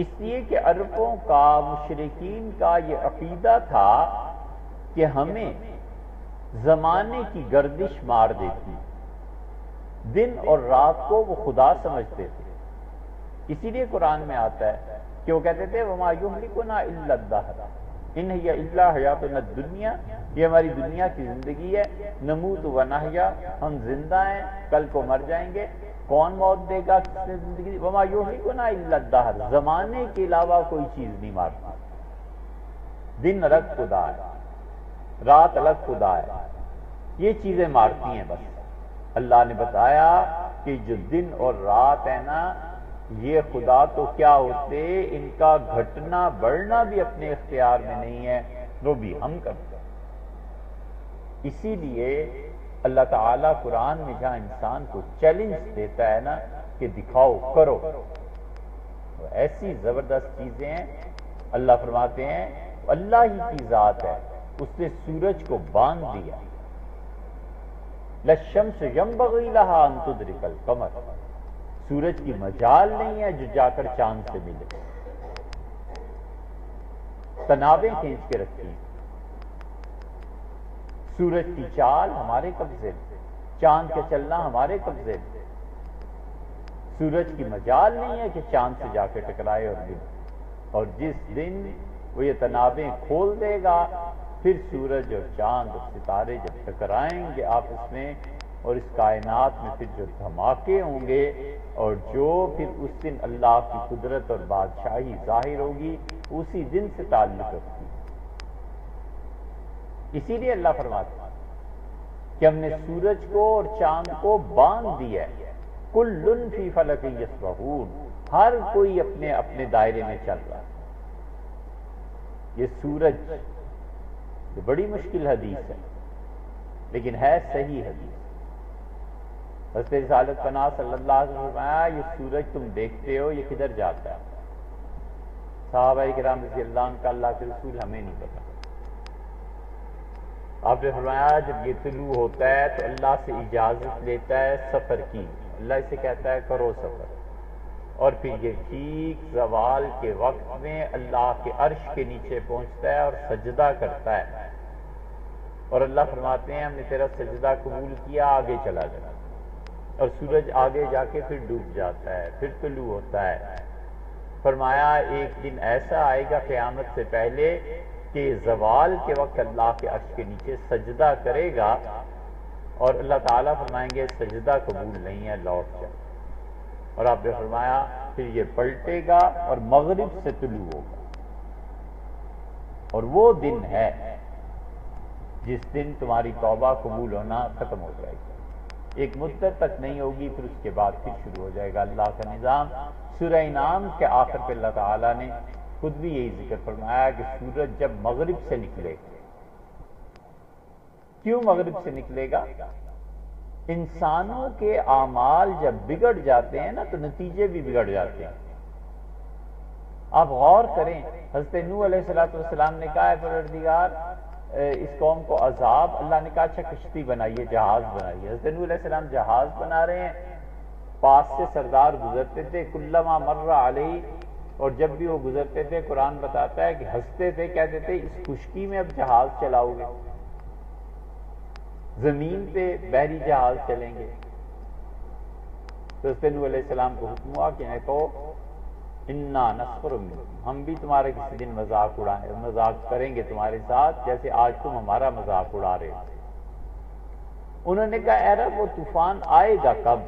اس لیے کہ عربوں کا مشرکین کا یہ عقیدہ تھا کہ ہمیں زمانے کی گردش مار دیتی، دن اور رات کو وہ خدا سمجھتے تھے. اسی لیے قرآن میں آتا ہے کہ وہ کہتے تھے وَمَا يُهْلِكُنَا إِلَّا الدَّهْرُ إِنْ هِيَ إِلَّا حَيَاتُنَا الدُّنْيَا، یہ ہماری دنیا کی زندگی ہے. نموت ونحیا، ہم زندہ ہیں کل کو مر جائیں گے. کون موت دے گا؟ کس نے زندگی؟ وَمَا يُهْلِكُنَا إِلَّا الدَّهْرُ، زمانے کے علاوہ کوئی چیز نہیں مارتی. دن الگ خدا ہے، رات الگ خدا ہے، یہ چیزیں مارتی ہیں. بس اللہ نے بتایا کہ جو دن اور رات ہے نا یہ خدا تو کیا ہوتے، ان کا گھٹنا بڑھنا بھی اپنے اختیار میں نہیں ہے، وہ بھی ہم کرتے ہیں. اسی لیے اللہ تعالیٰ قرآن میں جہاں انسان کو چیلنج دیتا ہے نا کہ دکھاؤ کرو، ایسی زبردست چیزیں ہیں. اللہ فرماتے ہیں اللہ ہی کی ذات ہے، اس نے سورج کو باندھ دیا. لَلشَّمْسُ يَنبَغِي لَهَا أَن تُدْرِكَ الْقَمَرَ، سورج کی مجال نہیں ہے جو جا کر چاند سے ملے. تنابیں کھینچ کے رکھی ہیں. سورج کی چال ہمارے قبضے میں، چاند کا چلنا ہمارے قبضے میں. سورج کی مجال نہیں ہے کہ چاند سے جا کے ٹکرائے اور دن. اور جس دن وہ یہ تنابیں کھول دے گا پھر سورج اور چاند اور ستارے جب ٹکرائیں گے آپس میں اور اس کائنات میں پھر جو دھماکے ہوں گے اور جو پھر اس دن اللہ کی قدرت اور بادشاہی ظاہر ہوگی اسی دن سے تعلق رکھتی. اسی لیے اللہ فرماتا ہے کہ ہم نے سورج کو اور چاند کو باندھ دیا ہے. کل فی فلک یسبحون، ہر کوئی اپنے اپنے دائرے میں چل رہا ہے. یہ سورج یہ بڑی مشکل حدیث ہے لیکن ہے صحیح حدیث. حضرت رسالت پناہ صلی اللہ علیہ وسلم نے فرمایا یہ سورج تم دیکھتے ہو یہ کدھر جاتا ہے؟ صحابہ کرام رضی اللہ عنہ کا اللہ کے رسول ہمیں نہیں پتا. آپ نے فرمایا جب یہ طلوع ہوتا ہے تو اللہ سے اجازت لیتا ہے سفر کی، اللہ اسے کہتا ہے کرو سفر، اور پھر یہ ٹھیک زوال کے وقت میں اللہ کے عرش کے نیچے پہنچتا ہے اور سجدہ کرتا ہے. اور اللہ فرماتے ہیں ہم نے تیرا سجدہ قبول کیا، آگے چلا جا، اور سورج آگے جا کے پھر ڈوب جاتا ہے، پھر طلوع ہوتا ہے۔ فرمایا ایک دن ایسا آئے گا قیامت سے پہلے کہ زوال کے وقت اللہ کے عرش کے نیچے سجدہ کرے گا، اور اللہ تعالیٰ فرمائیں گے سجدہ قبول نہیں ہے، لوٹ جا۔ اور آپ نے فرمایا پھر یہ پلٹے گا اور مغرب سے طلوع ہوگا، اور وہ دن ہے جس دن تمہاری توبہ قبول ہونا ختم ہو جائے گی، ایک مدت تک نہیں ہوگی، پھر اس کے بعد پھر شروع ہو جائے گا اللہ کا نظام۔ سورہ انعام کے آخر پہ اللہ تعالیٰ نے خود بھی یہی ذکر فرمایا کہ سورج جب مغرب سے نکلے گا، کیوں مغرب سے نکلے گا؟ انسانوں کے اعمال جب بگڑ جاتے ہیں نا تو نتیجے بھی بگڑ جاتے ہیں۔ آپ غور کریں، حضرت نوح علیہ السلام نے کہا ہے پروردگار اس قوم کو عذاب، اللہ نے کہا اچھا کشتی بنائیے، جہاز بنائیے۔ حضرت نوح علیہ السلام جہاز بنا رہے ہیں، پاس سے سردار گزرتے تھے، کلما مر علیہ، اور جب بھی وہ گزرتے تھے قرآن بتاتا ہے کہ ہنستے تھے، کہتے تھے اس خشکی میں اب جہاز چلاؤ گے، زمین پہ بحری جہاز چلیں گے؟ تو حضرت نوح علیہ السلام کو حکم ہوا کہ انہیں کہو انا نسخر منکم، ہم بھی تمہارے کسی دن مذاق کریں گے تمہارے ساتھ، جیسے آج تم ہمارا مذاق اڑا رہے ہو۔ انہوں نے کہا اے رب وہ طوفان آئے گا کب؟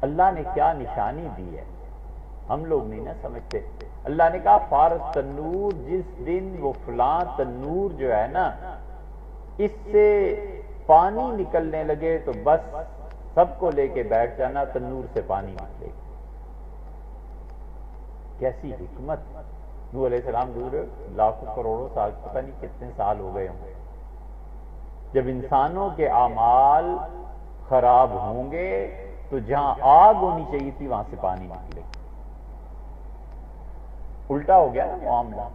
اللہ نے کیا نشانی دی ہے، ہم لوگ نہیں نہ سمجھتے۔ اللہ نے کہا فارت تنور، جس دن وہ فلاں تنور جو ہے نا اس سے پانی نکلنے لگے تو بس سب کو لے کے بیٹھ جانا، تنور سے پانی نکلے گا۔ کیسی حکمت! نوح علیہ السلام گزرے لاکھوں کروڑوں سال، پتہ نہیں کتنے سال ہو گئے ہوں گے۔ جب انسانوں کے اعمال خراب ہوں گے تو جہاں آگ ہونی چاہیے تھی وہاں سے پانی نکلے گا۔ الٹا ہو گیا نا معاملہ۔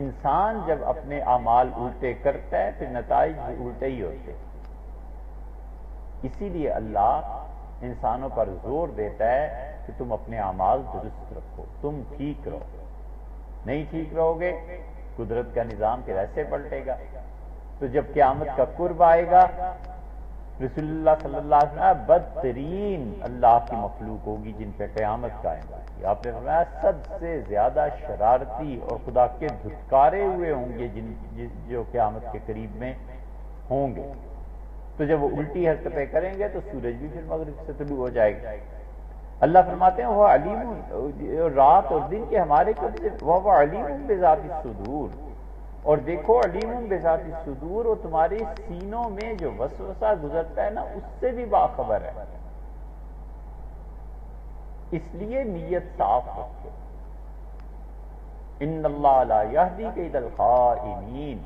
انسان جب اپنے اعمال الٹے کرتا ہے پھر نتائج بھی الٹے ہی ہوتے۔ اسی لیے اللہ انسانوں پر زور دیتا ہے کہ تم اپنے اعمال درست رکھو، تم ٹھیک رہو، نہیں ٹھیک رہو گے قدرت کا نظام پھر ایسے پلٹے گا۔ تو جب قیامت کا قرب آئے گا، رسول اللہ صلی اللہ علیہ وسلم بدترین اللہ کی مخلوق ہوگی جن پہ قیامت قائم ہوگی۔ آپ نے فرمایا سب سے زیادہ شرارتی اور خدا کے دھتکارے ہوئے ہوں گے جو قیامت کے قریب میں ہوں گے۔ تو جب وہ الٹی حرکتیں کریں گے تو سورج بھی پھر مغرب سے طلوع ہو جائے گا۔ اللہ فرماتے ہیں وہ علیم، رات اور دن کے ہمارے قبضے، وہ علیم بذات الصدور، اور دیکھو علیم بذات الصدور، وہ تمہارے سینوں میں جو وسوسہ گزرتا ہے نا اس سے بھی باخبر ہے۔ اس لیے نیت صاف رکھو۔ ان اللہ لا یہدی کید الخائنین،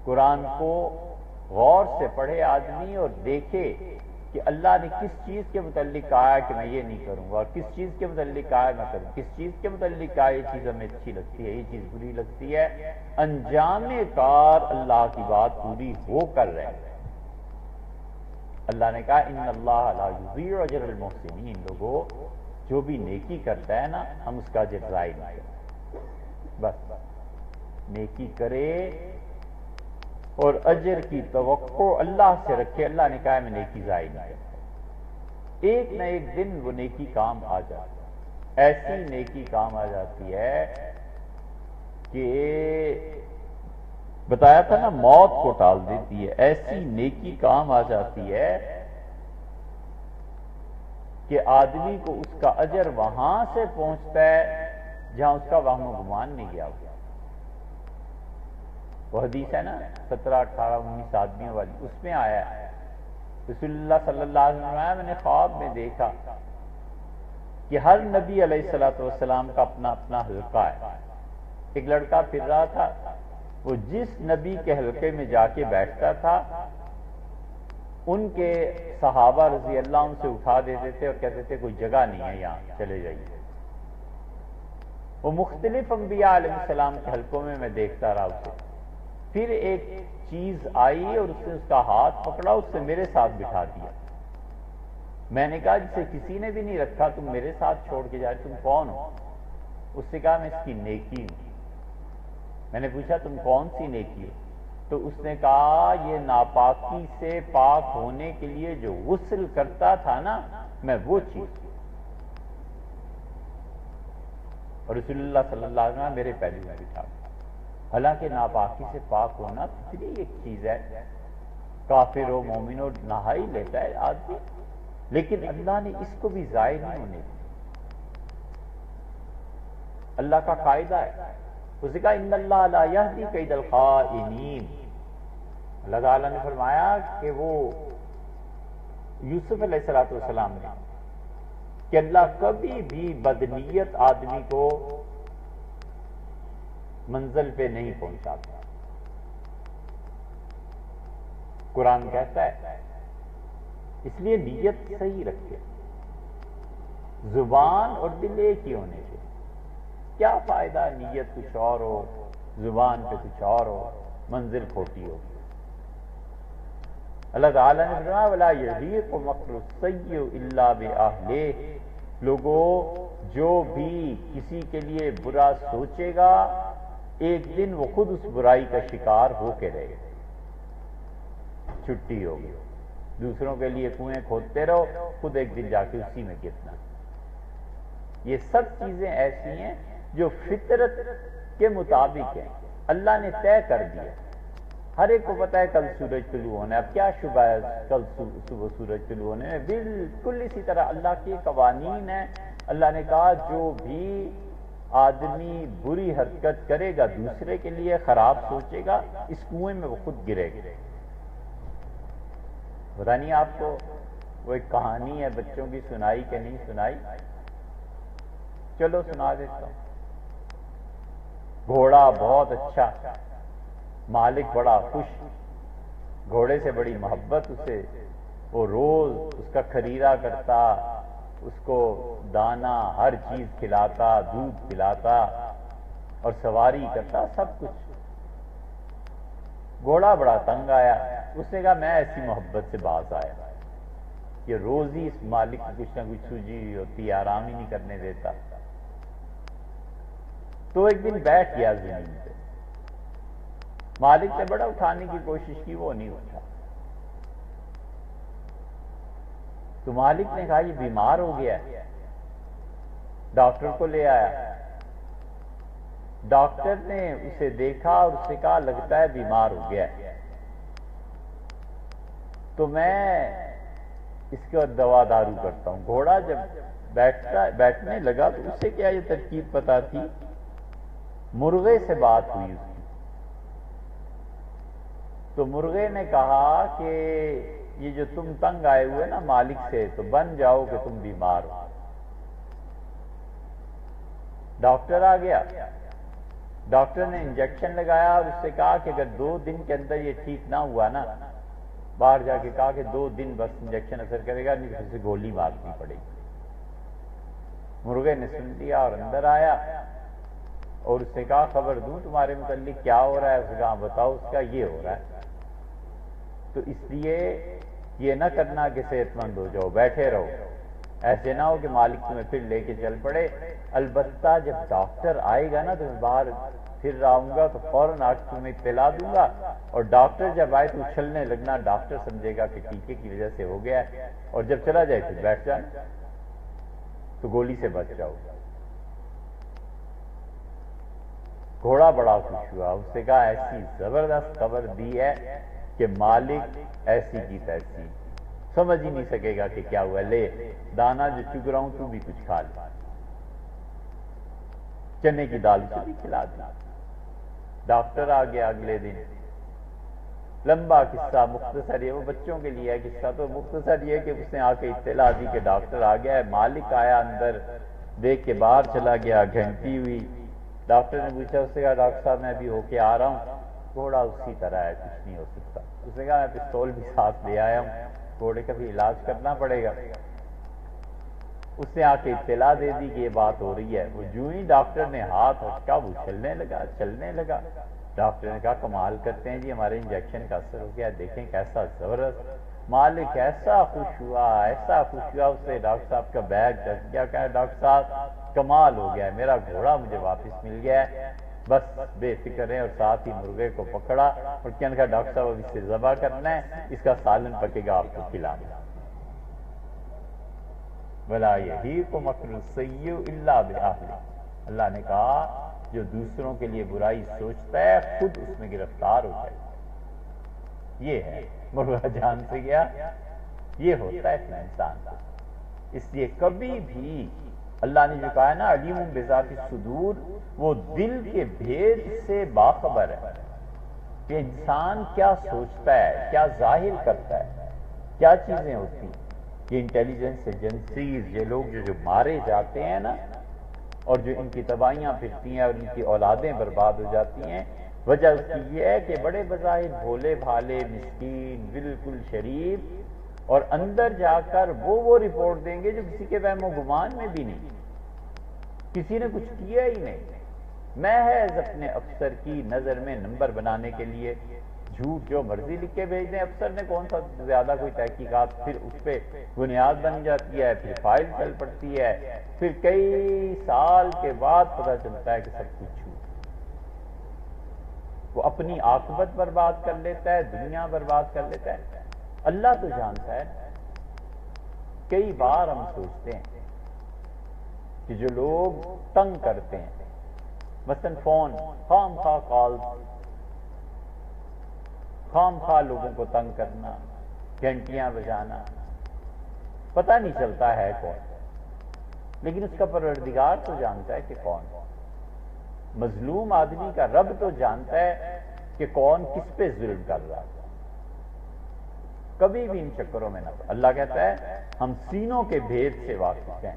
قرآن کو غور سے پڑھے آدمی اور دیکھے کہ اللہ نے کس چیز کے متعلق کہا ہے کہ میں یہ نہیں کروں گا، اور کس چیز کے متعلق کہا ہے میں کروں، کس چیز کے متعلق کہا ہے یہ چیز ہمیں اچھی لگتی ہے، یہ چیز بری لگتی ہے، انجام کار اللہ کی بات پوری ہو کر رہے۔ اللہ نے کہا ان اللہ لا یضیع اجر المحسنین، لوگوں جو بھی نیکی کرتا ہے نا ہم اس کا اجر ضائع نہیں کرتے، بس نیکی کرے اور اجر کی توقع اللہ سے رکھے۔ اللہ نے کہا میں نیکی ضائع نہیں کرتا، ایک نہ ایک دن وہ نیکی کام آ جاتی ہے، ایسی نیکی کام آ جاتی ہے کہ بتایا تھا نا موت کو ٹال دیتی ہے، ایسی نیکی کام آ جاتی ہے کہ آدمی کو اس کا اجر وہاں سے پہنچتا ہے جہاں اس کا وہم و گمان نہیں گیا ہوگا۔ وہ حدیث ہے نا 17، 18، 19 آدمیوں والی، اس میں آیا ہے رسول اللہ صلی اللہ علیہ وسلم میں نے خواب میں دیکھا کہ ہر نبی علیہ السلام کا اپنا اپنا حلقہ ہے۔ ایک لڑکا پھر رہا تھا، وہ جس نبی کے حلقے میں جا کے بیٹھتا تھا ان کے صحابہ رضی اللہ عنہ سے اٹھا دیتے تھے اور کہتے تھے کوئی جگہ نہیں ہے یہاں، چلے جائیے۔ وہ مختلف انبیاء علیہ السلام کے حلقوں میں دیکھتا رہا اسے، پھر ایک چیز آئی اور اس نے اس کا ہاتھ پکڑا، اس سے میرے ساتھ بٹھا دیا۔ میں نے کہا جسے کسی نے بھی نہیں رکھا تم میرے ساتھ چھوڑ کے جائے، تم کون ہو؟ اس نے کہا میں اس کی نیکی ہوں۔ میں نے پوچھا تم کون سی نیکی ہے؟ تو اس نے کہا یہ ناپاکی سے پاک ہونے کے لیے جو غسل کرتا تھا نا، میں وہ چیز. اور رسول اللہ صلی اللہ علیہ وسلم میرے پہلو میں بٹھا. حالانکہ ناپاکی سے پاک ہونا فطری ایک چیز ہے، کافر و مومن و نہا ہی لیتا ہے آدمی، لیکن اللہ نے اس کو بھی ضائع نہیں ہونے دیا. اللہ کا قاعدہ ہے، اس نے کہا ان اللہ لا یہدی کید الخائنین. اللہ تعالیٰ نے فرمایا کہ وہ یوسف علیہ السلام نے کہ اللہ کبھی بھی بدنیت آدمی کو منزل پہ نہیں پہنچاتا. قرآن کہتا ہے اس لیے نیت صحیح رکھے، زبان اور دل ایک ہی ہونے سے. کیا فائدہ نیت کچھ اور ہو، زبان پہ کچھ اور ہو، منزل کھوٹی ہو. اللہ تعالیٰ نے فرمایا وَلَا يَحِيقُ مَكْرُ السَّيِّئِ إِلَّا بِأَهْلِهِ. لوگوں جو بھی کسی کے لیے برا سوچے گا ایک دن وہ خود اس برائی کا شکار ہو کے رہے گا. چھٹی ہوگی، دوسروں کے لیے کنویں کھودتے رہو، خود ایک دن جا کے اسی میں گرنا. یہ سب چیزیں ایسی ہیں جو فطرت کے مطابق ہیں، اللہ نے طے کر دیا. ہر ایک کو پتا ہے کل سورج طلوع ہونا ہے، اب کیا شبہ ہے کل صبح سورج طلوع ہونے میں. بالکل اسی طرح اللہ کے قوانین ہیں. اللہ نے کہا جو بھی آدمی بری حرکت کرے گا، دوسرے کے لیے خراب سوچے گا، اس کنویں میں وہ خود گرے گا. پتا نہیں آپ کو وہ ایک کہانی ہے بچوں کی، سنائی کہ نہیں سنائی؟ چلو سنا دیتا ہوں. گھوڑا بہت اچھا، مالک بڑا خوش، گھوڑے سے بڑی محبت اسے، وہ روز اس کا خریدا کرتا، اس کو دانا ہر چیز کھلاتا، دودھ پلاتا اور سواری کرتا، سب کچھ. گھوڑا بڑا تنگ آیا، اس نے کہا میں ایسی محبت سے باز آیا کہ روز ہی اس مالک کی کچھ نہ کچھ سوجی ہوئی ہوتی، آرام ہی نہیں کرنے دیتا. تو ایک دن بیٹھ گیا زمین پہ. مالک نے بڑا اٹھانے کی کوشش کی، وہ نہیں اٹھا. تو مالک نے کہا یہ بیمار ہو گیا ہے، ڈاکٹر کو لے آیا. ڈاکٹر نے اسے دیکھا اور اسے کہا لگتا ہے بیمار ہو گیا ہے، تو میں اس کا دوا دارو کرتا ہوں. گھوڑا جب بیٹھنے لگا تو اسے کیا یہ ترکیب پتا تھی؟ مرغے سے بات ہوئی اس کی. تو مرغے نے کہا کہ یہ جو تم تنگ آئے ہوئے نا مالک سے، تو بن جاؤ کہ تم بیمار ہو. ڈاکٹر آ گیا، ڈاکٹر نے انجیکشن لگایا اور اس سے کہا کہ اگر 2 دن کے اندر یہ ٹھیک نہ ہوا نا، باہر جا کے کہا کہ 2 دن بس انجیکشن اثر کرے گا، نہیں پھر سے گولی مارنی پڑے گی. مرغے نے سن لیا اور اندر آیا اور اس سے کہا خبر دوں تمہارے متعلق کیا ہو رہا ہے؟ اس نے کہا بتاؤ. اس کا یہ ہو رہا ہے. تو اس لیے یہ نہ کرنا کہ صحت مند ہو جاؤ، بیٹھے رہو، ایسے نہ ہو کہ مالک تمہیں پھر لے کے چل پڑے. البتہ جب ڈاکٹر آئے گا نا تو میں باہر پھر رہوں گا تو فوراً آ کے تمہیں اطلاع دوں گا، اور ڈاکٹر جب آئے تو اچھلنے لگنا، ڈاکٹر سمجھے گا کہ ٹیکے کی وجہ سے ہو گیا ہے، اور جب چلا جائے پھر بیٹھ جانا تو گولی سے بچ جاؤ. گھوڑا بڑا خوش ہوا، اس سے کہا ایسی زبردست خبر دی ہے کہ مالک ایسی کی تیسی، سمجھ ہی نہیں سکے گا کہ کیا ہوا. لے دانا جو چگ رہا ہوں تو بھی کچھ کھا لے. چنے کی دال سے بھی کھلا دی. ڈاکٹر آ گیا اگلے دن. لمبا قصہ، مختصر یہ وہ بچوں کے لیے ہے قصہ، تو مختصر یہ کہ اس نے آ کے اطلاع دی کہ ڈاکٹر آ گیا ہے. مالک آیا اندر، دیکھ کے باہر چلا گیا، گھنٹی ہوئی. ڈاکٹر نے پوچھا، اس سے کہا ڈاکٹر صاحب میں ابھی ہو کے آ رہا ہوں. گھوڑا اسی طرح ہے، کچھ نہیں ہو سکتا. اس نے کہا میں پستول بھی ساتھ لے آیا ہوں، گھوڑے کا بھی علاج کرنا پڑے گا. اس نے آ کے اطلاع دے دی کہ یہ بات ہو رہی ہے. وہ جو ہی ڈاکٹر نے ہاتھ ہٹکا وہ چلنے لگا. ڈاکٹر نے کہا کمال کرتے ہیں جی، ہمارے انجیکشن کا اثر ہو گیا، دیکھیں کیسا زبردست. مالک ایسا خوش ہوا. اس سے ڈاکٹر صاحب کا بیگ ڈس گیا. کہا ڈاکٹر صاحب کمال ہو گیا، میرا گھوڑا مجھے واپس مل گیا ہے. بس بے فکر ہیں، اور ساتھ ہی مرغے کو پکڑا اور کہنے کا ڈاکٹر صاحب اب اس سے ذبح کرنا ہے، اس کا سالن پکے گا، آپ کو کھلانا۔ وَلَا يَحِيقُ مَكْرُ السَّيِّئِ إِلَّا بِأَهْلِهِ، اللہ نے کہا جو دوسروں کے لیے برائی سوچتا ہے خود اس میں گرفتار ہو جائے۔ یہ ہے مرغا جان سے گیا، یہ ہوتا ہے انسان کا۔ اس لیے کبھی بھی اللہ نے جو کہا ہے نا علیم بذات الصدور، وہ دل کے بھید سے باخبر ہے کہ انسان کیا سوچتا ہے، کیا ظاہر کرتا ہے، کیا چیزیں ہوتی ہیں۔ یہ انٹیلیجنس ایجنسیز، یہ لوگ جو مارے جاتے ہیں نا، اور جو ان کی تباہیاں پھرتی ہیں اور ان کی اولادیں برباد ہو جاتی ہیں، وجہ اس کی یہ ہے کہ بڑے بظاہر بھولے بھالے مسکین بالکل شریف، اور اندر جا کر وہ رپورٹ دیں گے جو کسی کے وہم و گمان میں بھی نہیں، کسی نے کچھ کیا ہی نہیں، محض اپنے افسر کی نظر میں نمبر بنانے کے لیے جھوٹ جو مرضی لکھ کے بھیج دیں، افسر نے کون سا زیادہ کوئی تحقیقات، پھر اس پہ بنیاد بن جاتی ہے، پھر فائل چل پڑتی ہے، پھر کئی سال کے بعد پتہ چلتا ہے کہ سب کچھ جھوٹ۔ وہ اپنی عاقبت برباد کر لیتا ہے، دنیا برباد کر لیتا ہے۔ اللہ تو جانتا ہے۔ کئی بار ہم سوچتے ہیں کہ جو لوگ تنگ کرتے ہیں، مثلا فون، خام خواہ کال، خام خواہ لوگوں کو تنگ کرنا، گھنٹیاں بجانا، پتہ نہیں چلتا ہے کون، لیکن اس کا پروردگار تو جانتا ہے کہ کون۔ مظلوم آدمی کا رب تو جانتا ہے کہ کون کس پہ ظلم کر رہا ہے۔ کبھی بھی ان چکروں میں نہ پڑ۔ اللہ کہتا ہے ہم سینوں کے بھید سے واقف ہیں۔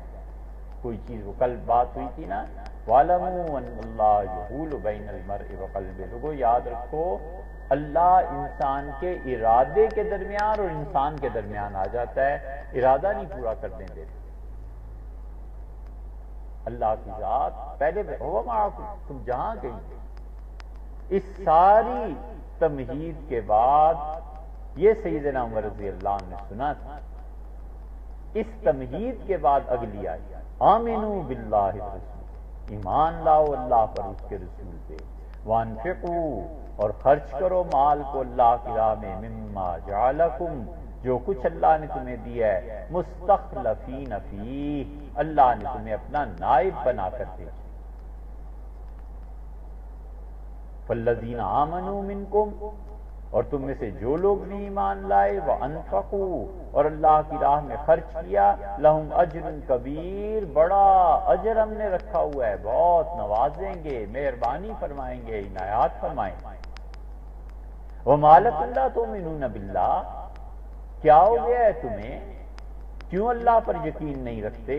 کوئی چیز، وہ کل بات ہوئی تھی نا، وَاعْلَمُوا أَنَّ اللَّهَ يَحُولُ بَيْنَ الْمَرْءِ وَقَلْبِهِ، لوگو یاد رکھو اللہ انسان کے ارادے کے درمیان اور انسان کے درمیان آ جاتا ہے، ارادہ نہیں پورا کرنے دیتا۔ اللہ کی ذات پہلے ہوا معاکم، تم جہاں گئی۔ اس ساری تمہید کے بعد یہ سیدنا عمر رضی اللہ عنہ نے سنا تھا، اس تمہید کے بعد اگلی آئی، آمنوا باللہ الرسول، ایمان لاؤ اللہ پر، اس کے رسول پہ، وانفقوا، اور خرچ کرو مال کو اللہ کی راہ میں، مما جعلکم، جو کچھ اللہ نے تمہیں دیا ہے، مستخلفین فیہ، اللہ نے تمہیں اپنا نائب بنا کر دیا۔ فالذین آمنوا منکم، اور تم میں سے جو لوگ بھی ایمان لائے، وانفقوا، اور اللہ کی راہ میں خرچ کیا، لہم اجر کبیر، بڑا اجر ہم نے رکھا ہوا ہے، بہت نوازیں گے، مہربانی فرمائیں گے، عنایات فرمائیں گے۔ وما لکم لا تؤمنون باللہ، کیا ہو گیا ہے تمہیں، کیوں اللہ پر یقین نہیں رکھتے؟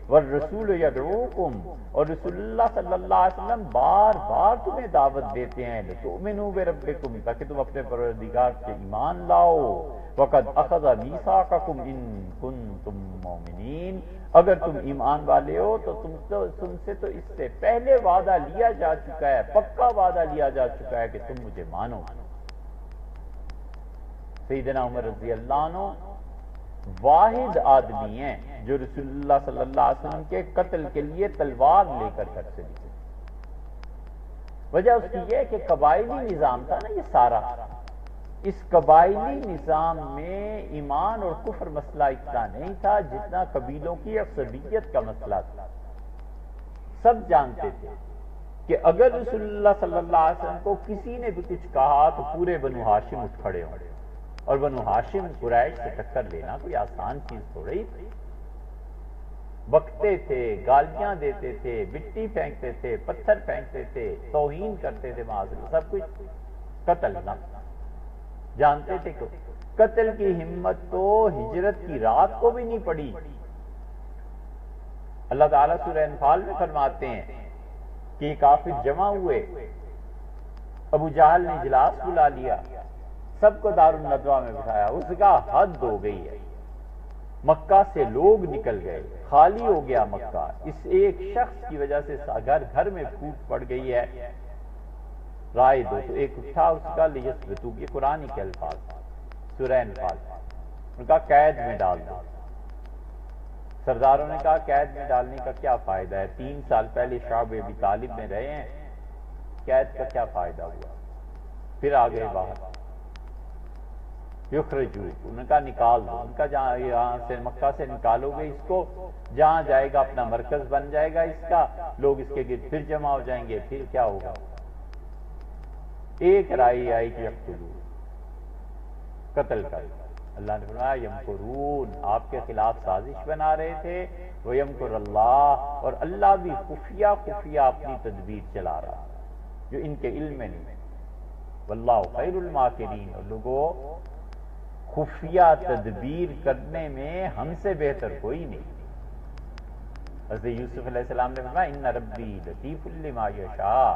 والرسول یدعوکم، اور رسول اللہ صلی اللہ علیہ وسلم بار بار تمہیں دعوت دیتے ہیں، لتؤمنوا بربکم، تاکہ تم اپنے پروردگار سے ایمان لاؤ، وقد اخذ میثاقکم ان کنتم مؤمنین، اگر تم ایمان والے ہو تو تم سے تو اس سے پہلے وعدہ لیا جا چکا ہے، پکا وعدہ لیا جا چکا ہے کہ تم مجھے مانو۔ سیدنا عمر رضی اللہ عنہ واحد آدمی ہیں جو رسول اللہ صلی اللہ علیہ وسلم کے قتل کے لیے تلوار لے کر چلے تھے۔ وجہ اس کی یہ کہ قبائلی نظام تھا نا یہ سارا، اس قبائلی نظام میں ایمان اور کفر مسئلہ اتنا نہیں تھا جتنا قبیلوں کی عصبیت کا مسئلہ تھا۔ سب جانتے تھے کہ اگر رسول اللہ صلی اللہ علیہ وسلم کو کسی نے بھی کچھ کہا تو پورے بنو ہاشم اٹھ کھڑے ہوں گے، اور بنو ہاشم قریش سے ٹکر لینا کوئی آسان چیز تھوڑی تھی۔ بکتے تھے، گالیاں دیتے تھے، مٹی پھینکتے تھے، پتھر پھینکتے تھے، توہین کرتے تھے، معاذ سب کچھ قتل نہ، جانتے تھے کہ قتل کی ہمت تو ہجرت کی رات کو بھی نہیں پڑی۔ اللہ تعالیٰ سورہ انفال میں فرماتے ہیں کہ یہ کافر جمع ہوئے، ابو جہل نے اجلاس بلا لیا، سب کو دارالندوہ میں بٹھایا، اس کا حد ہو گئی ہے، مکہ سے لوگ نکل گئے، خالی ہو گیا مکہ، اس ایک شخص کی وجہ سے گھر گھر میں پھوٹ پڑ گئی ہے، رائے دو تو ایک اٹھا، اس کا لیسبتو، یہ قرآن کے الفاظ سورہ انفال، ان کا قید میں ڈال دو۔ سرداروں نے کہا قید میں ڈالنے کا کیا فائدہ ہے، 3 سال پہلے شعب ابی طالب میں رہے ہیں، قید کا کیا فائدہ ہوا؟ پھر آگے باہر یخرجو، ان کا نکال دو، ان کا جہاں یہاں سے مکہ سے نکالو گے اس کو، جہاں جائے گا اپنا مرکز بن جائے گا اس کا، لوگ اس کے گرد پھر جمع ہو جائیں گے، پھر کیا ہوگا؟ ایک رائے آئی کہ یقتلو، قتل کر۔ اللہ نے فرمایا یمکرون، آپ کے خلاف سازش بنا رہے تھے، وَيَمْكُرُ اللَّهُ، اور اللہ بھی خفیہ خفیہ اپنی تدبیر چلا رہا جو ان کے علم میں نہیں۔ واللہ خیر الماکرین، اور لوگوں خفیہ تدبیر کرنے میں ہم سے بہتر کوئی نہیں۔ حضرت یوسف علیہ السلام نے فرمایا ان ربی لطیف لما یشاء،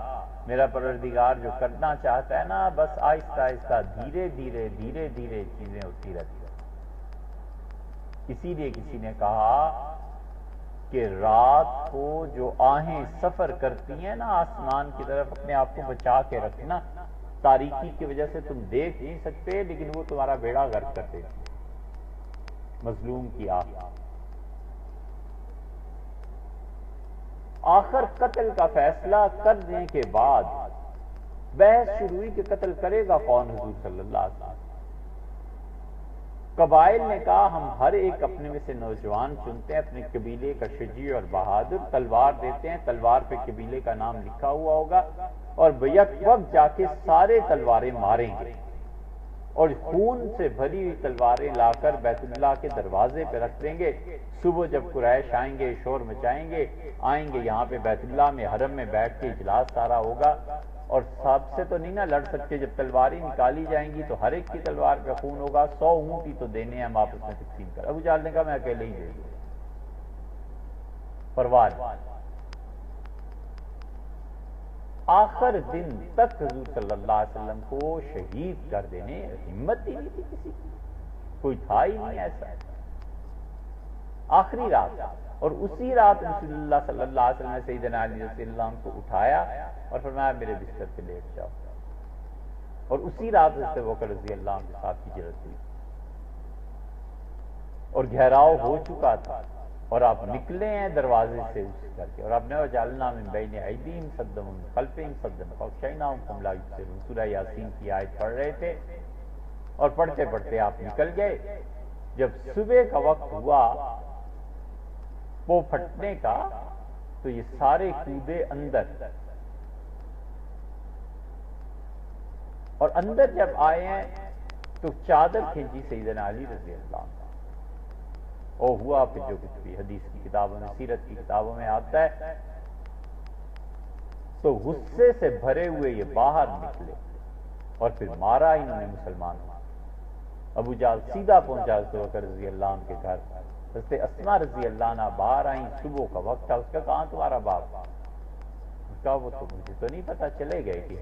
میرا پروردگار جو کرنا چاہتا ہے نا بس آہستہ آہستہ دھیرے دھیرے دھیرے دھیرے چیزیں ہوتی رہتی ہیں۔ اسی لیے کسی نے کہا کہ رات کو جو آہیں سفر کرتی ہیں نا آسمان کی طرف، اپنے آپ کو بچا کے رکھنا، تاریکی کی وجہ سے تم دیکھ نہیں سکتے لیکن وہ تمہارا بیڑا غرق کر دیتی مظلوم کی آہ۔ آخر قتل کا فیصلہ کرنے کے بعد بحث شروع ہوئی کہ قتل کرے گا کون؟ حضور صلی اللہ علیہ وسلم۔ قبائل نے کہا ہم ہر ایک اپنے میں سے نوجوان چنتے ہیں، اپنے قبیلے کا شجیع اور بہادر، تلوار دیتے ہیں، تلوار پہ قبیلے کا نام لکھا ہوا ہوگا، اور بیک وقت جا کے سارے تلواریں ماریں گے، اور خون سے بھری ہوئی تلواریں لا کر بیت اللہ کے دروازے پہ رکھ دیں گے۔ صبح جب قریش آئیں گے، شور مچائیں گے، آئیں گے یہاں پہ بیت اللہ میں حرم میں بیٹھ کے اجلاس سارا ہوگا، اور سب سے تو نہیں نہ لڑ سکتے، جب تلواریں نکالی جائیں گی تو ہر ایک کی تلوار پہ خون ہوگا، 100 اونٹ ہی تو دینے ہیں ہم آپس میں تقسیم کر۔ ابو جہل نے کہا میں اکیلے ہی دے دوں، پرواہ نہیں۔ آخر دن تک حضور صلی اللہ علیہ وسلم کو شہید کر دینے ہمت ہی نہیں تھی کسی کی، کوئی تھا ہی نہیں ایسا۔ آخری رات، اور اسی رات رسول اللہ صلی اللہ علیہ وسلم نے سیدنا علی رضی اللہ عنہ کو اٹھایا اور فرمایا میرے بستر پہ لیٹ جاؤ، اور اسی رات حضرت بکر رضی اللہ عنہ کے ساتھ ہجرت ہوئی، اور گھیراؤ ہو چکا تھا، اور آپ نکلے ہیں دروازے سے اس کر کے، اور آپ نے وجعلنا من بین ایدیہم سدا ومن خلفہم سدا فاغشیناہم فہم لا یبصرون، سورہ یاسین کی آیت پڑھ رہے تھے، اور پڑھتے پڑھتے آپ نکل گئے۔ جب صبح کا وقت ہوا وہ پھٹنے کا تو یہ سارے کودے اندر، اور اندر جب آئے ہیں تو چادر کھینچی سیدنا علی رضی اللہ عنہ، او ہوا پھر جو کچھ بھی حدیث کی کتابوں میں، سیرت کی کتابوں میں آتا ہے، تو غصے سے بھرے ہوئے یہ باہر نکلے، اور پھر مارا انہوں نے مسلمانوں۔ ابو جہل سیدھا پہنچا حضرت بکر رضی اللہ عنہ کے گھر، حضرت اسماء رضی اللہ عنہ باہر آئیں، صبح کا وقت تھا، اس کا کہاں تمہارا باپ؟ اس کا وہ تو مجھے تو نہیں پتا، چلے گئے کہ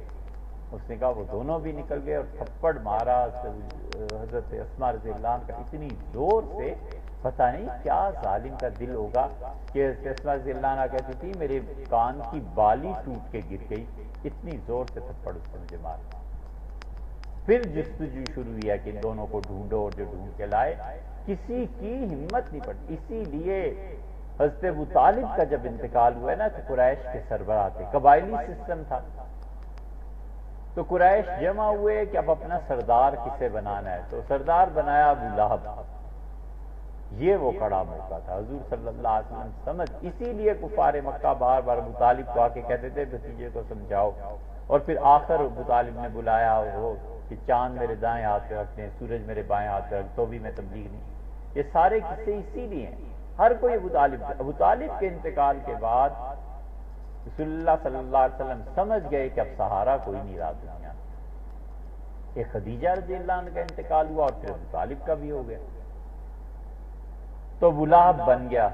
اس نے کہا وہ دونوں بھی نکل گئے، اور تھپڑ مارا حضرت اسماء رضی اللہ عنہ کا اتنی زور سے، پتہ نہیں کیا ظالم کا دل ہوگا کہ حضرت اسماء رضی اللہ عنہ کہتی تھی میرے کان کی بالی ٹوٹ کے گر گئی، اتنی زور سے تھپڑ اس نے مجھے مارا۔ پھر جستجو شروع ہوئی ہے کہ ان دونوں کو ڈھونڈو، اور جو ڈھونڈ کے لائے کسی کی ہمت نہیں پڑتی۔ اسی لیے حضرت ابو طالب کا جب انتقال ہوا ہے نا تو قریش کے سربراہ تھے، قبائلی سسٹم تھا، تو قریش جمع ہوئے کہ اب اپنا سردار کسے بنانا ہے، تو سردار بنایا ابو لہب۔ یہ وہ کڑا موقع تھا، حضور صلی اللہ علیہ وسلم سمجھ، اسی لیے کفار مکہ بار بار ابو طالب کو آ کے کہتے تھے بھتیجے کو سمجھاؤ، اور پھر آخر ابو طالب نے بلایا وہ کہ چاند میرے دائیں ہاتھ پہ رکھتے ہیں، سورج میرے بائیں ہاتھ پہ رکھ، تو بھی میں تبلیغ نہیں۔ یہ سارے قصے اسی لیے ہیں، ہر کوئی ابو طالب کے انتقال کے بعد رسول اللہ صلی اللہ علیہ وسلم سمجھ گئے کہ اب سہارا کوئی نہیں رہا دنیا میں۔ ایک خدیجہ رضی اللہ عنہ کا انتقال ہوا، اور پھر ابو طالب کا بھی ہو گیا، تو ابو لہب بن گیا۔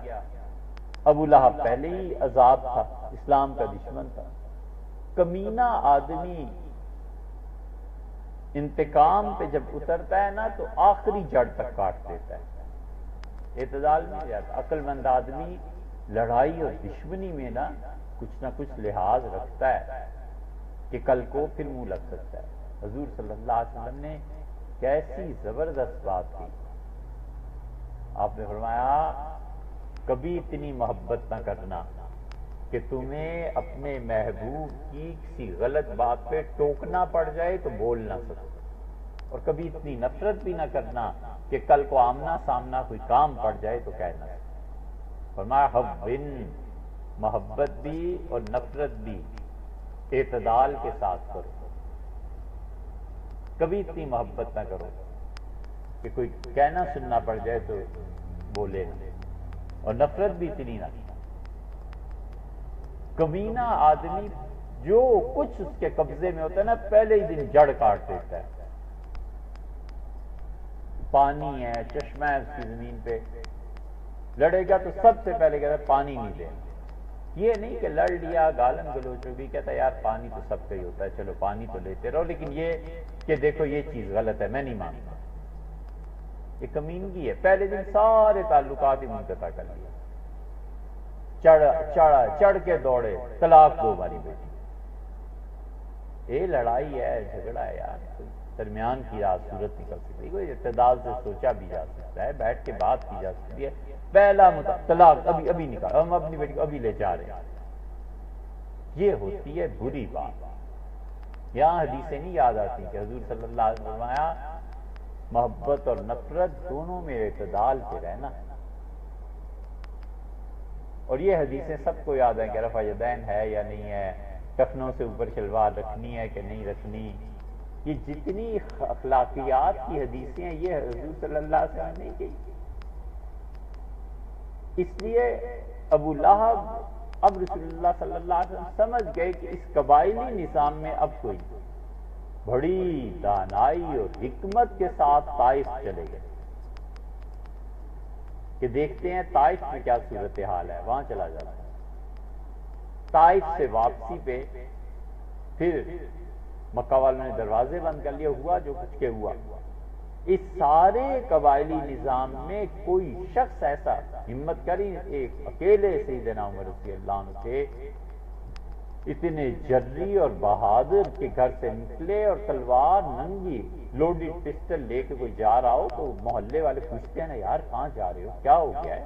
ابو لہب پہلے ہی عذاب تھا، اسلام کا دشمن تھا، کمینہ آدمی انتقام پہ جب اترتا ہے نا تو آخری جڑ تک کاٹ دیتا ہے، اعتدال نہیں جاتا۔ عقل مند آدمی لڑائی اور دشمنی میں نا کچھ نہ کچھ لحاظ رکھتا ہے کہ کل کو پھر منہ لگ سکتا ہے۔ حضور صلی اللہ علیہ وسلم نے کیسی زبردست بات کی، آپ نے فرمایا کبھی اتنی محبت نہ کرنا کہ تمہیں اپنے محبوب کی کسی غلط بات پہ ٹوکنا پڑ جائے تو بول نہ سکو، اور کبھی اتنی نفرت بھی نہ کرنا کہ کل کو آمنا سامنا کوئی کام پڑ جائے تو کہنا۔ فرمایا حبن، محبت بھی اور نفرت بھی اعتدال کے ساتھ کرو، کبھی اتنی محبت نہ کرو کہ کوئی کہنا سننا پڑ جائے تو بولے نہ، اور نفرت بھی اتنی نہ۔ کمینہ آدمی جو کچھ اس کے قبضے میں ہوتا ہے نا پہلے ہی دن جڑ کاٹ دیتا ہے۔ پانی ہے، چشمہ ہے اس کی زمین پہ، لڑے گا تو سب سے پہلے کہتا ہے پانی نہیں دینا۔ یہ نہیں کہ لڑ لیا گالن گلوچ بھی کہتا ہے یار پانی تو سب کا ہی ہوتا ہے، چلو پانی تو لیتے رہو، لیکن یہ کہ دیکھو یہ چیز غلط ہے میں نہیں مانتا۔ یہ کمینگی ہے، پہلے دن سارے تعلقات ہی منقطع کر لیا، چڑھ کے دوڑے، طلاق دو ہماری بیٹی۔ یہ لڑائی ہے، جھگڑا ہے یار، درمیان کی صورت نکل سکتی ہے، کوئی اعتدال سے سوچا بھی جا سکتا ہے، بیٹھ کے بات کی جا سکتی ہے۔ پہلا طلاق ابھی نکال، ہم اپنی بیٹی کو ابھی لے جا رہے ہیں، یہ ہوتی ہے بری بات۔ یہاں حدیثیں نہیں یاد آتی کہ حضور صلی اللہ علیہ وسلم فرمایا محبت اور نفرت دونوں میں اعتدال پہ رہنا، اور یہ حدیثیں سب کو یاد ہیں کہ رفع یدین ہے یا نہیں ہے، ٹخنوں سے اوپر شلوار رکھنی ہے کہ نہیں رکھنی۔ یہ جتنی اخلاقیات کی حدیثیں ہیں یہ حضور صلی اللہ علیہ وسلم نے کی۔ اس لیے ابو لہب اب رسول اللہ صلی اللہ علیہ وسلم سمجھ گئے کہ اس قبائلی نظام میں اب کوئی بڑی دانائی اور حکمت کے ساتھ طائف چلے گئے کہ دیکھتے ہیں طائف میں کیا صورتحال ہے، وہاں چلا جاتا ہے۔ طائف سے واپسی پہ پھر مکہ والوں نے دروازے بند کر لیا، ہوا جو کچھ کے ہوا۔ اس سارے قبائلی نظام میں کوئی شخص ایسا ہمت کری، ایک اکیلے سیدنا عمر رضی اللہ عنہ تھے، اتنے جری اور بہادر کے گھر سے نکلے اور تلوار ننگی لوڈڈ پسٹل لے کے کوئی جا رہا ہو تو محلے والے پوچھتے ہیں نا یار کہاں جا رہے ہو، کیا ہو گیا ہے،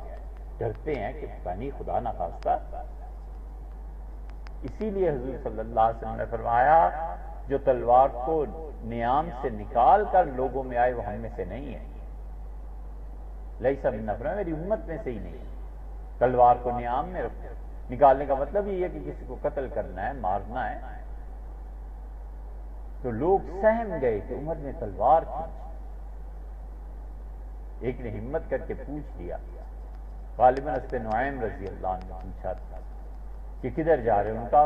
ڈرتے ہیں کہ بنی خدا نہ خواستہ۔ اسی لیے حضور صلی اللہ علیہ وسلم نے فرمایا جو تلوار کو نیام سے نکال کر لوگوں میں آئے وہ ہم میں سے نہیں ہے، لیسا منا، میری امت میں سے ہی نہیں ہے۔ تلوار کو نیام میں رکھو، نکالنے کا مطلب یہ ہے کہ کسی کو قتل کرنا ہے، مارنا ہے۔ تو لوگ سہم گئے کہ عمر نے تلوار کھینچی۔ ایک نے ہمت کر کے پوچھ لیا، غالباً حضرت نعیم رضی اللہ عنہ نے پوچھا تھا کہ کدھر جا رہے ہیں، ان کا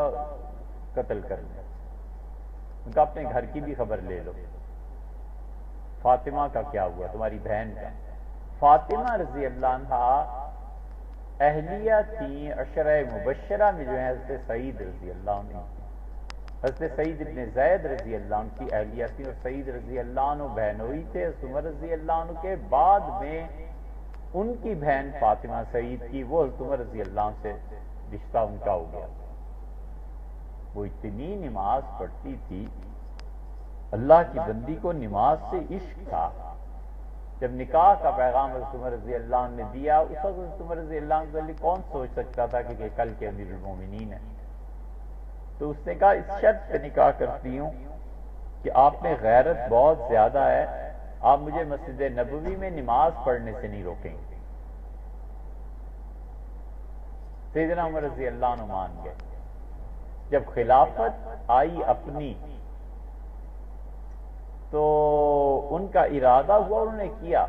قتل کر لیا، ان کا اپنے گھر کی بھی خبر لے لو، فاطمہ کا کیا ہوا، تمہاری بہن کا۔ فاطمہ رضی اللہ عنہ اہلیہ تھیں عشرہ مبشرہ میں جو ہے حضرت سعید رضی اللہ عنہ، حضرت سعید ابن زید رضی اللہ عنہ کی اہلیہ تھی، اور سعید رضی اللہ عنہ بہنوئی تھے عمر رضی اللہ عنہ کے۔ بعد میں ان کی بہن فاطمہ سعید کی، وہ عمر رضی اللہ عنہ سے رشتہ ان کا ہو گیا۔ وہ اتنی نماز پڑھتی تھی، اللہ کی بندی کو نماز سے عشق تھا۔ جب نکاح کا پیغام حضرت عمر رضی اللہ عنہ نے دیا، اس وقت حضرت عمر رضی اللہ عنہ کے کون سوچ سکتا تھا کہ کل کے امیر المومنین ہے؟ تو اس نے کہا اس شرط پہ نکاح کرتی ہوں کہ آپ میں غیرت بہت زیادہ ہے، آپ مجھے مسجد نبوی میں نماز پڑھنے سے نہیں روکیں گے۔ سیدنا عمر رضی اللہ عنہ مان گئے۔ جب خلافت آئی اپنی تو ان کا ارادہ ہوا، انہوں نے کیا،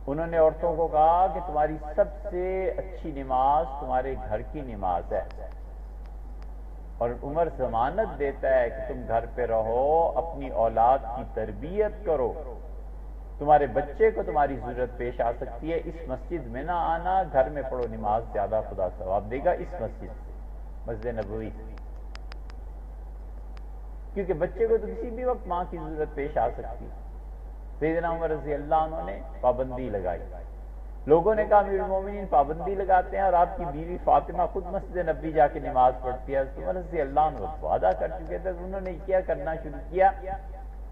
انہوں نے عورتوں کو کہا کہ تمہاری سب سے اچھی نماز تمہارے گھر کی نماز ہے، اور عمر ضمانت دیتا ہے کہ تم گھر پہ رہو، اپنی اولاد کی تربیت کرو، تمہارے بچے کو تمہاری ضرورت پیش آ سکتی ہے، اس مسجد میں نہ آنا، گھر میں پڑھو نماز، زیادہ خدا ثواب دے گا اس مسجد سے، مسجد نبوی سے، کیونکہ بچے کو تو کسی بھی وقت ماں کی ضرورت پیش آ سکتی ہے۔ سیدنا عمر رضی اللہ عنہ نے پابندی لگائی، لوگوں نے کہا امیر المومنین پابندی لگاتے ہیں اور آپ کی بیوی فاطمہ خود مسجد نبوی جا کے نماز پڑھتی ہے۔ عمر رضی اللہ عنہ وعدہ کر چکے تھے، انہوں نے کیا کرنا شروع کیا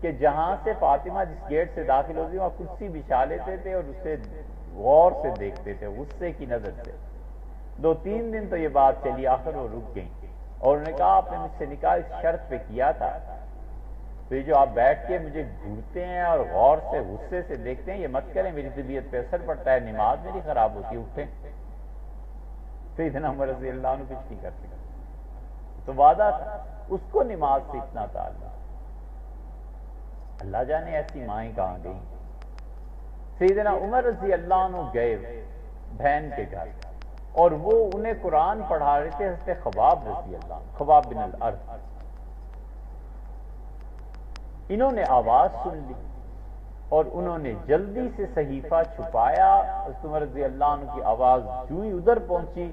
کہ جہاں سے فاطمہ جس گیٹ سے داخل ہوتی وہاں کرسی بچھا لیتے تھے اور اسے غور سے دیکھتے تھے، غصے کی نظر سے، 2-3 دن تو یہ بات چلی، آخر وہ رک گئی اور انہوں نے کہا آپ نے مجھ سے نکاح اس شرط پہ کیا تھا، تو یہ جو آپ بیٹھ کے مجھے گھورتے ہیں اور غور سے غصے سے دیکھتے ہیں یہ مت کریں، میری طبیعت پہ اثر پڑتا ہے، نماز میری خراب ہوتی ہے، اٹھیں۔ سیدنا عمر رضی اللہ عنہ کچھ نہیں کر سکتے، تو وعدہ تھا، اس کو نماز سے اتنا تعلق، اللہ جانے ایسی مائیں کہاں گئیں۔ سیدنا عمر رضی اللہ عنہ گئے بہن کے گھر اور وہ انہیں قرآن پڑھا رہے تھے، حضرت خباب رضی اللہ عنہ، خباب بن الارض۔ انہوں نے آواز سن لی اور انہوں نے جلدی سے صحیفہ چھپایا، حضرت عمر رضی اللہ عنہ کی آواز جو ہی ادھر پہنچی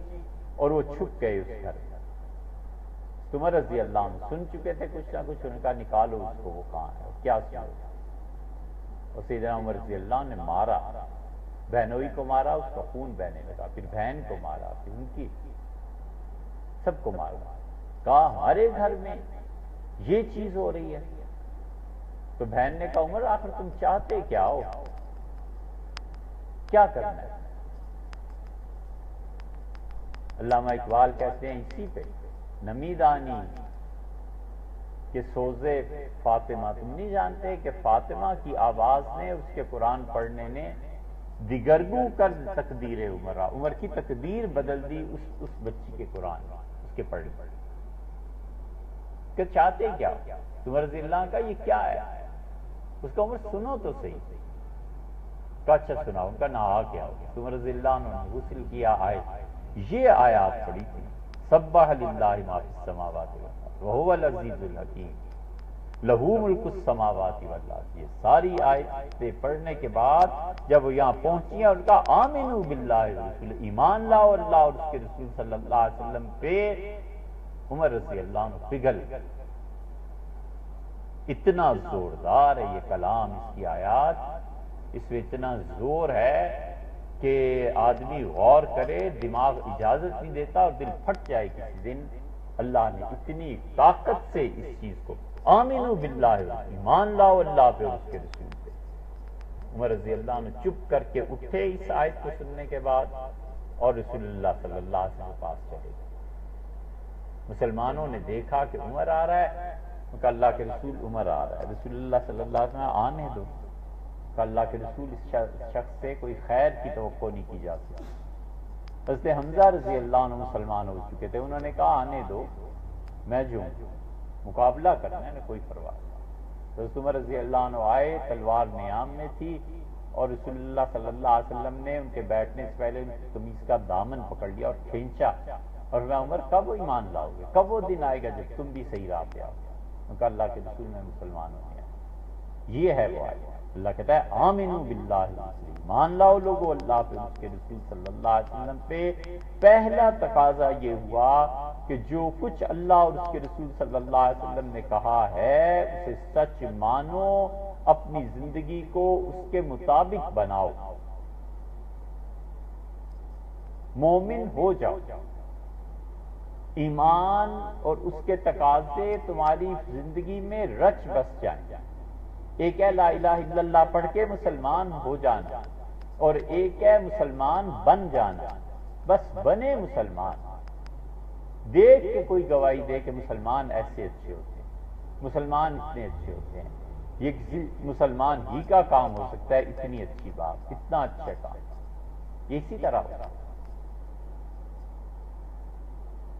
اور وہ چھپ گئے اس گھر میں۔ حضرت عمر رضی اللہ عنہ سن چکے تھے کچھ نہ کچھ، ان کا نکالو اس کو، وہ کہاں ہے، کیا سنا، اور سیدنا عمر رضی اللہ عنہ نے مارا، بہنوئی کو مارا، اس کا خون بہنے لگا، پھر بہن کو مارا، پھر ان کی، سب کو مارا، کہا ہمارے گھر میں یہ چیز ہو رہی ہے۔ تو بہن نے کہا عمر آخر تم چاہتے کیا ہو، کیا کرنا ہے؟ علامہ اقبال کہتے ہیں اسی پہ، نمیدانی کہ سوزے فاطمہ، تم نہیں جانتے کہ فاطمہ کی آواز نے، اس کے قرآن پڑھنے نے دیگرگو کر تقدیر عمر، عمر کی تقدیر بدل دی اس بچی کے قرآن، اس کے پڑھنے۔ کہ چاہتے کیا، عمر رضی اللہ عنہ کا یہ کیا ہے، اس کا عمر سنو تو صحیح، کا اچھا سنا، ان کا نہا کیا ہو، عمر رضی اللہ عنہ نے غسل کیا، آیت یہ آیات پڑھی تھی، سبح للہ ما فی السماوات والارض وہو العزیز الحکیم لہو ملک السماوات والارض، یہ ساری آیتیں پڑھنے کے بعد جب وہ یہاں پہنچی اور ان کا آمنو باللہ رسول، ایمان لاؤ اللہ اور اس کے رسول صلی اللہ علیہ وسلم پہ، عمر رضی اللہ عنہ پگھل، اتنا زوردار ہے یہ کلام، اس کی آیات، اس میں اتنا زور ہے کہ آدمی غور کرے، دماغ اجازت نہیں دیتا اور دل پھٹ جائے کسی دن۔ اللہ نے اتنی طاقت سے اس چیز کو، آمنو باللہ، ایمان لاؤ اللہ پہ اور اس کے رسول پہ۔ عمر رضی اللہ عنہ چپ کر کے اٹھے اس آیت کو سننے کے بعد اور رسول اللہ صلی اللہ علیہ وسلم کے پاس چلے گئے۔ مسلمانوں نے دیکھا کہ عمر آ رہا ہے، کہ اللہ کے رسول عمر آ رہا ہے، رسول اللہ صلی اللہ علیہ وسلم آنے دو، کہ اللہ کے رسول اس شخص سے کوئی خیر کی توقع نہیں کی جا سکتی۔ حضرت حمزہ رضی اللہ عنہ مسلمان ہو چکے تھے، انہوں نے کہا آنے دو، میں جو مقابلہ کرنا ہے نا، کوئی پرواہ نہیں۔ حضرت عمر رضی اللہ عنہ آئے، تلوار نیام میں تھی اور رسول اللہ صلی اللہ علیہ وسلم نے ان کے بیٹھنے سے پہلے ان کی قمیص کا دامن پکڑ لیا اور کھینچا، اور میں عمر کب ایمان لاؤ گے، کب وہ دن آئے گا جب تم بھی صحیح راہ پہ آؤ گے؟ ان کا اللہ کے رسول میں مسلمان ہو گیا۔ یہ ہے وہ آیت، اللہ کہتا ہے آمنو باللہ، ایمان لاؤ لوگو اللہ پہ، اس کے رسول صلی اللہ علیہ وسلم پہ۔ پہلا تقاضا یہ ہوا کہ جو کچھ اللہ اور اس کے رسول صلی اللہ علیہ وسلم نے کہا ہے اسے سچ مانو، اپنی زندگی کو اس کے مطابق بناؤ، مومن ہو جاؤ۔ ایمان اور اس کے تقاضے تمہاری زندگی میں رچ بس جائیں، ایک ہے لا الہ الا اللہ پڑھ کے مسلمان ہو جانا، اور ایک ہے مسلمان بن جانا، بس بنے مسلمان، دیکھ کے کوئی گواہی دے کہ مسلمان ایسے اچھے ہوتے ہیں، مسلمان اتنے اچھے ہوتے ہیں، یہ مسلمان ہی کا کام ہو سکتا ہے، اتنی اچھی بات، اتنا اچھا کام، یہ اسی طرح ہوتا ہے۔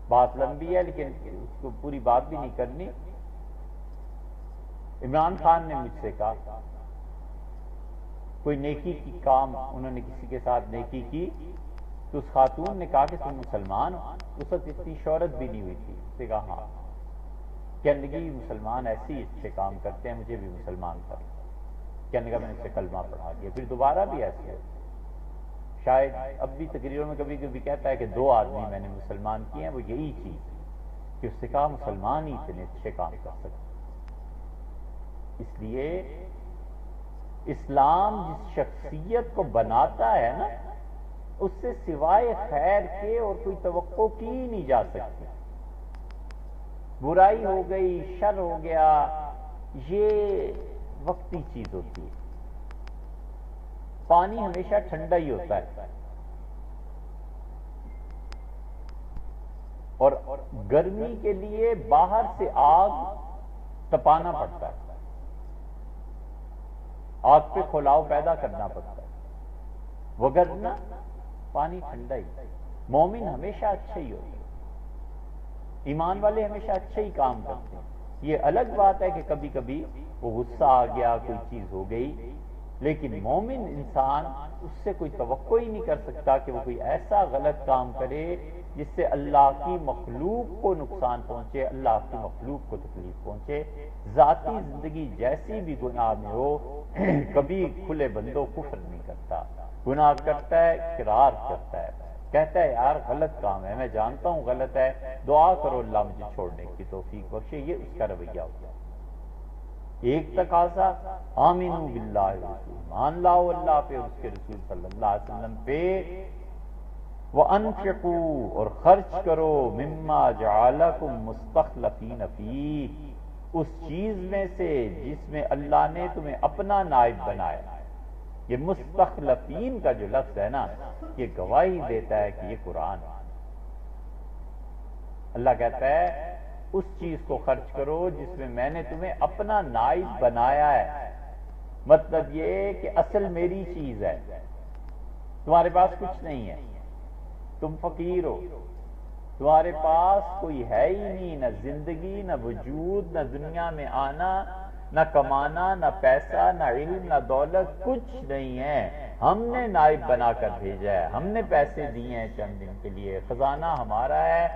بات لمبی ہے لیکن اس کو پوری بات بھی نہیں کرنی۔ عمران خان نے مجھ سے کہا کوئی نیکی کی کام، انہوں نے کسی کے ساتھ نیکی کی تو اس خاتون نے کہا کہ تم مسلمان ہو، اس وقت اتنی شہرت بھی نہیں ہوئی تھی، اس نے کہا ہاں، کہنے لگی مسلمان ایسے ہی اچھے کام کرتے ہیں، مجھے بھی مسلمان کر، کہنے لگا میں نے اسے کلمہ پڑھا دیا، پھر دوبارہ بھی ایسے ہوتا، شاید اب بھی تقریروں میں کبھی کبھی کہتا ہے کہ 2 آدمی میں نے مسلمان کیے ہیں، وہ یہی چیز کہ اس سے کہا مسلمان ہی اتنے اچھے کام کر سکتے۔ اس لیے اسلام جس شخصیت کو بناتا ہے نا، اس سے سوائے خیر کے اور کوئی توقع کی نہیں جا سکتی۔ برائی ہو گئی، شر ہو گیا، یہ وقتی چیز ہوتی ہے، پانی ہمیشہ ٹھنڈا ہی ہوتا ہے، اور گرمی کے لیے باہر سے آگ تپانا پڑتا ہے، آگ پہ کھولاؤ پیدا کرنا پڑتا ہے، وگرنہ پانی ٹھنڈا ہی۔ مومن ہمیشہ اچھا ہی ہوتا ہے، ایمان والے ہمیشہ اچھا ہی کام کرتے ہیں۔ یہ الگ بات ہے کہ کبھی کبھی وہ غصہ آ گیا، کوئی چیز ہو گئی، لیکن مومن انسان اس سے کوئی توقع ہی نہیں کر سکتا کہ وہ کوئی ایسا غلط کام کرے جس سے اللہ کی مخلوق کو نقصان پہنچے، اللہ کی مخلوق کو تکلیف پہنچے۔ ذاتی زندگی جیسی بھی گناہ میں ہو، کبھی کھلے بندوں کفر نہیں کرتا، گناہ کرتا ہے، اقرار کرتا ہے، کہتا ہے یار غلط کام ہے، میں جانتا ہوں غلط ہے، دعا کرو اللہ مجھے چھوڑنے کی توفیق بخشے۔ یہ اس کا رویہ ہوتا ہے۔ ایک تقاضا آمنو باللہ رسول، مان لاؤ اللہ پہ، اس کے رسول صلی اللہ علیہ وسلم پہ، وَأَنفِقُوا، اور خرچ کرو، مما جعلکم مستخلفین فیہ، اس چیز میں سے جس میں اللہ نے تمہیں اپنا نائب بنایا۔ یہ مستخلفین کا جو لفظ ہے نا، یہ گواہی دیتا ہے کہ یہ قرآن ہے۔ اللہ کہتا ہے اس چیز کو خرچ کرو جس میں میں نے تمہیں اپنا نائب بنایا ہے۔ مطلب یہ کہ اصل میری چیز ہے، تمہارے پاس کچھ نہیں ہے، تم فقیر ہو، تمہارے پاس کوئی ہے ہی نہیں، نہ زندگی، نہ وجود، نہ دنیا میں آنا، نہ کمانا، نہ پیسہ، نہ علم، نہ دولت، کچھ نہیں ہے۔ ہم نے نائب بنا کر بھیجا ہے، ہم نے پیسے دیے ہیں چند دن کے لیے، خزانہ ہمارا ہے،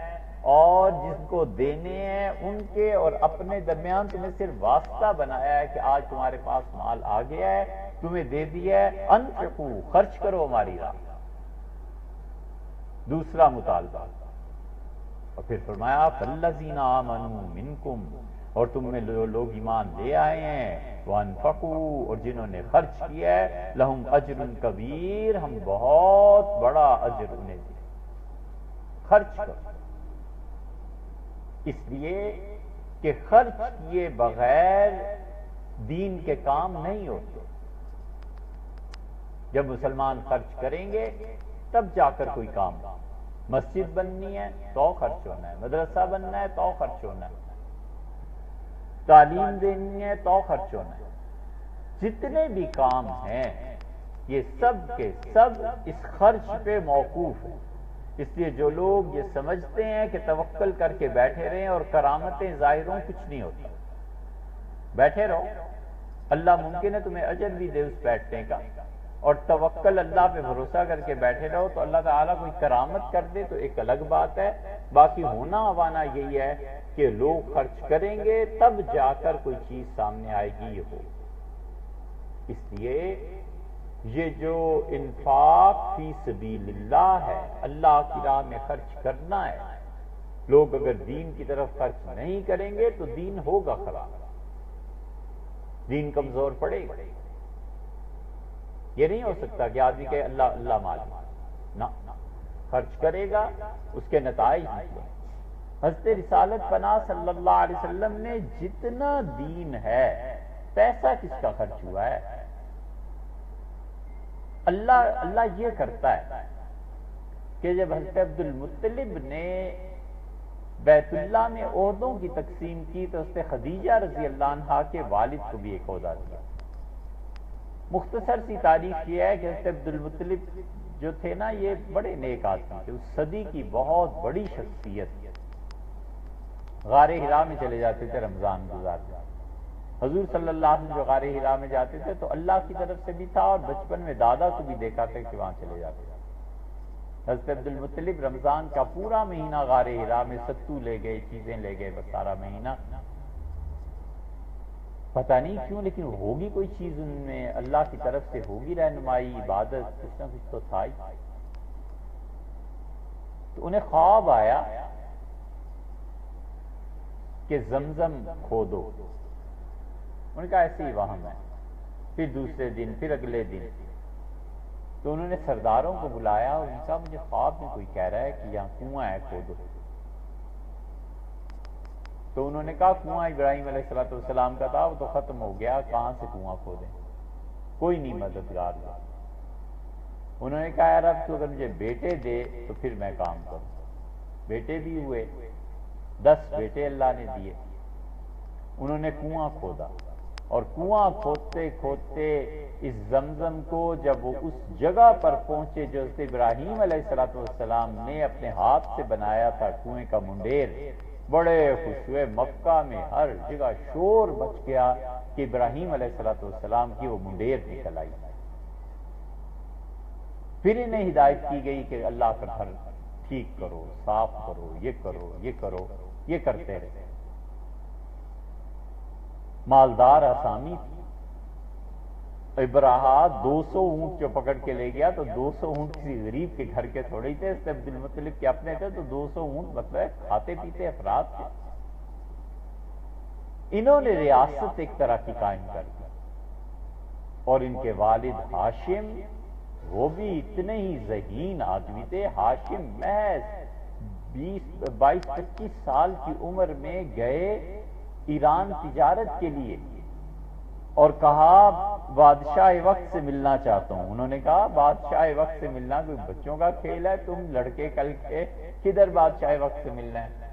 اور جس کو دینے ہیں ان کے اور اپنے درمیان تمہیں صرف واسطہ بنایا ہے کہ آج تمہارے پاس مال آ گیا ہے، تمہیں دے دیا ہے، انفقوا، خرچ کرو ہماری راہ۔ دوسرا مطالبہ، اور پھر فرمایا فالذین آمنوا منکم، اور تم میں جو لوگ ایمان لے آئے ہیں، وانفقوا، اور جنہوں نے خرچ کیا ہے، لہم اجر کبیر، ہم بہت بڑا اجر انہیں دیں۔ خرچ کرو، اس لیے کہ خرچ کیے بغیر دین کے کام نہیں ہوتے۔ جب مسلمان خرچ کریں گے تب جا کر کوئی کام ہو۔ مسجد بننی ہے تو خرچ ہونا ہے، مدرسہ بننا ہے تو خرچ ہونا ہے، تعلیم دینی ہے تو خرچ ہونا ہے۔ جتنے بھی کام ہیں یہ سب کے سب اس خرچ پہ موقوف ہیں۔ اس لیے جو لوگ یہ سمجھتے ہیں کہ توکل کر کے بیٹھے رہیں اور کرامتیں ظاہر ہوں، کچھ نہیں ہوتا۔ بیٹھے رہو، اللہ ممکن ہے تمہیں اجر بھی دے اس بیٹھنے کا، اور توکل اللہ پہ بھروسہ کر کے بیٹھے رہو تو اللہ تعالیٰ کوئی کرامت کر دے تو ایک الگ بات ہے۔ باقی ہونا ہوانا یہی ہے کہ لوگ خرچ کریں گے تب جا کر کوئی چیز سامنے آئے گی، یہ ہو۔ اس لیے یہ جو انفاق فی سبیل اللہ ہے، اللہ کی راہ میں خرچ کرنا ہے، لوگ اگر دین کی طرف خرچ نہیں کریں گے تو دین ہوگا خراب، دین کمزور پڑے گا۔ یہ نہیں ہو سکتا کہ آدمی کہے اللہ اللہ مالک، نہ، خرچ کرے گا اس کے نتائج نکلیں۔ حضرت رسالت پناہ صلی اللہ علیہ وسلم نے جتنا دین ہے، پیسہ کس کا خرچ ہوا ہے؟ اللہ یہ کرتا ہے کہ جب حضرت عبد المطلب نے بیت اللہ میں عہدوں کی تقسیم کی تو حضرت خدیجہ رضی اللہ عنہا کے والد کو بھی ایک عہدہ دیا۔ مختصر سی تاریخ یہ ہے کہ حضرت عبد المطلب جو تھے نا، یہ بڑے نیک آدمی تھے، اس صدی کی بہت بڑی شخصیت، غار حرا میں چلے جاتے تھے رمضان گزارتے۔ حضور صلی اللہ علیہ وسلم جو غار حرا میں جاتے تھے تو اللہ کی طرف سے بھی تھا، اور بچپن میں دادا کو بھی دیکھا تھا کہ وہاں چلے جاتے تھے۔ حضرت عبد المطلب رمضان کا پورا مہینہ غار حرا میں ستو لے گئے، چیزیں لے گئے، بس سارا مہینہ، پتہ نہیں کیوں لیکن ہوگی کوئی چیز ان میں، اللہ کی طرف سے ہوگی رہنمائی، عبادت، کچھ نہ کچھ تو تھا ہی۔ تو انہیں خواب آیا کہ زمزم کھودو، انہوں نے کہا ایسے ہی وہم ہے۔ پھر دوسرے دن، پھر اگلے دن، تو انہوں نے سرداروں کو بلایا اور ان کا مجھے خواب میں کوئی کہہ رہا ہے کہ یہاں کنواں ہے، کھودو۔ تو انہوں نے کہا کنواں ابراہیم علیہ السلام کا تھا، وہ تو ختم ہو گیا، کہاں سے کنواں کھودیں، کوئی نہیں مددگار ہوا۔ انہوں نے کہا یار اب تو اگر مجھے بیٹے دے تو پھر میں کام کروں۔ بیٹے بھی ہوئے، 10 بیٹے اللہ نے دیے۔ انہوں نے کنواں کھودا، اور کنواں کھودتے کھودتے اس زمزم کو جب وہ اس جگہ پر پہنچے جو حضرت ابراہیم علیہ السلام نے اپنے ہاتھ سے بنایا تھا، کنویں کا منڈیر، بڑے خوش ہوئے۔ مکہ میں ہر جگہ شور مچ گیا کہ ابراہیم علیہ السلام کی وہ منڈیر نکل آئی۔ پھر انہیں ہدایت کی گئی کہ اللہ کا گھر ٹھیک کرو، صاف کرو، یہ کرو، یہ کرو، یہ کرتے رہے۔ مالدار آسامی تھی، ابراہا 200 اونٹ جو پکڑ کے لے گیا تو 200 اونٹ کسی غریب کے گھر کے تھوڑے ہی تھے، اس سے عبد المطلب کے اپنے تھے، تو 200 اونٹ مطلب کھاتے پیتے افراد تھے۔ انہوں نے ریاست ایک طرح کی قائم کر دی، اور ان کے والد ہاشم وہ بھی اتنے ہی ذہین آدمی تھے۔ ہاشم محض 22-25 سال کی عمر میں گئے ایران تجارت کے لیے، اور کہا بادشاہ وقت سے ملنا چاہتا ہوں۔ انہوں نے کہا بادشاہ وقت سے ملنا کوئی بچوں کا کھیل ہے؟ تم لڑکے کل کے کدھر بادشاہ وقت سے ملنا ہے؟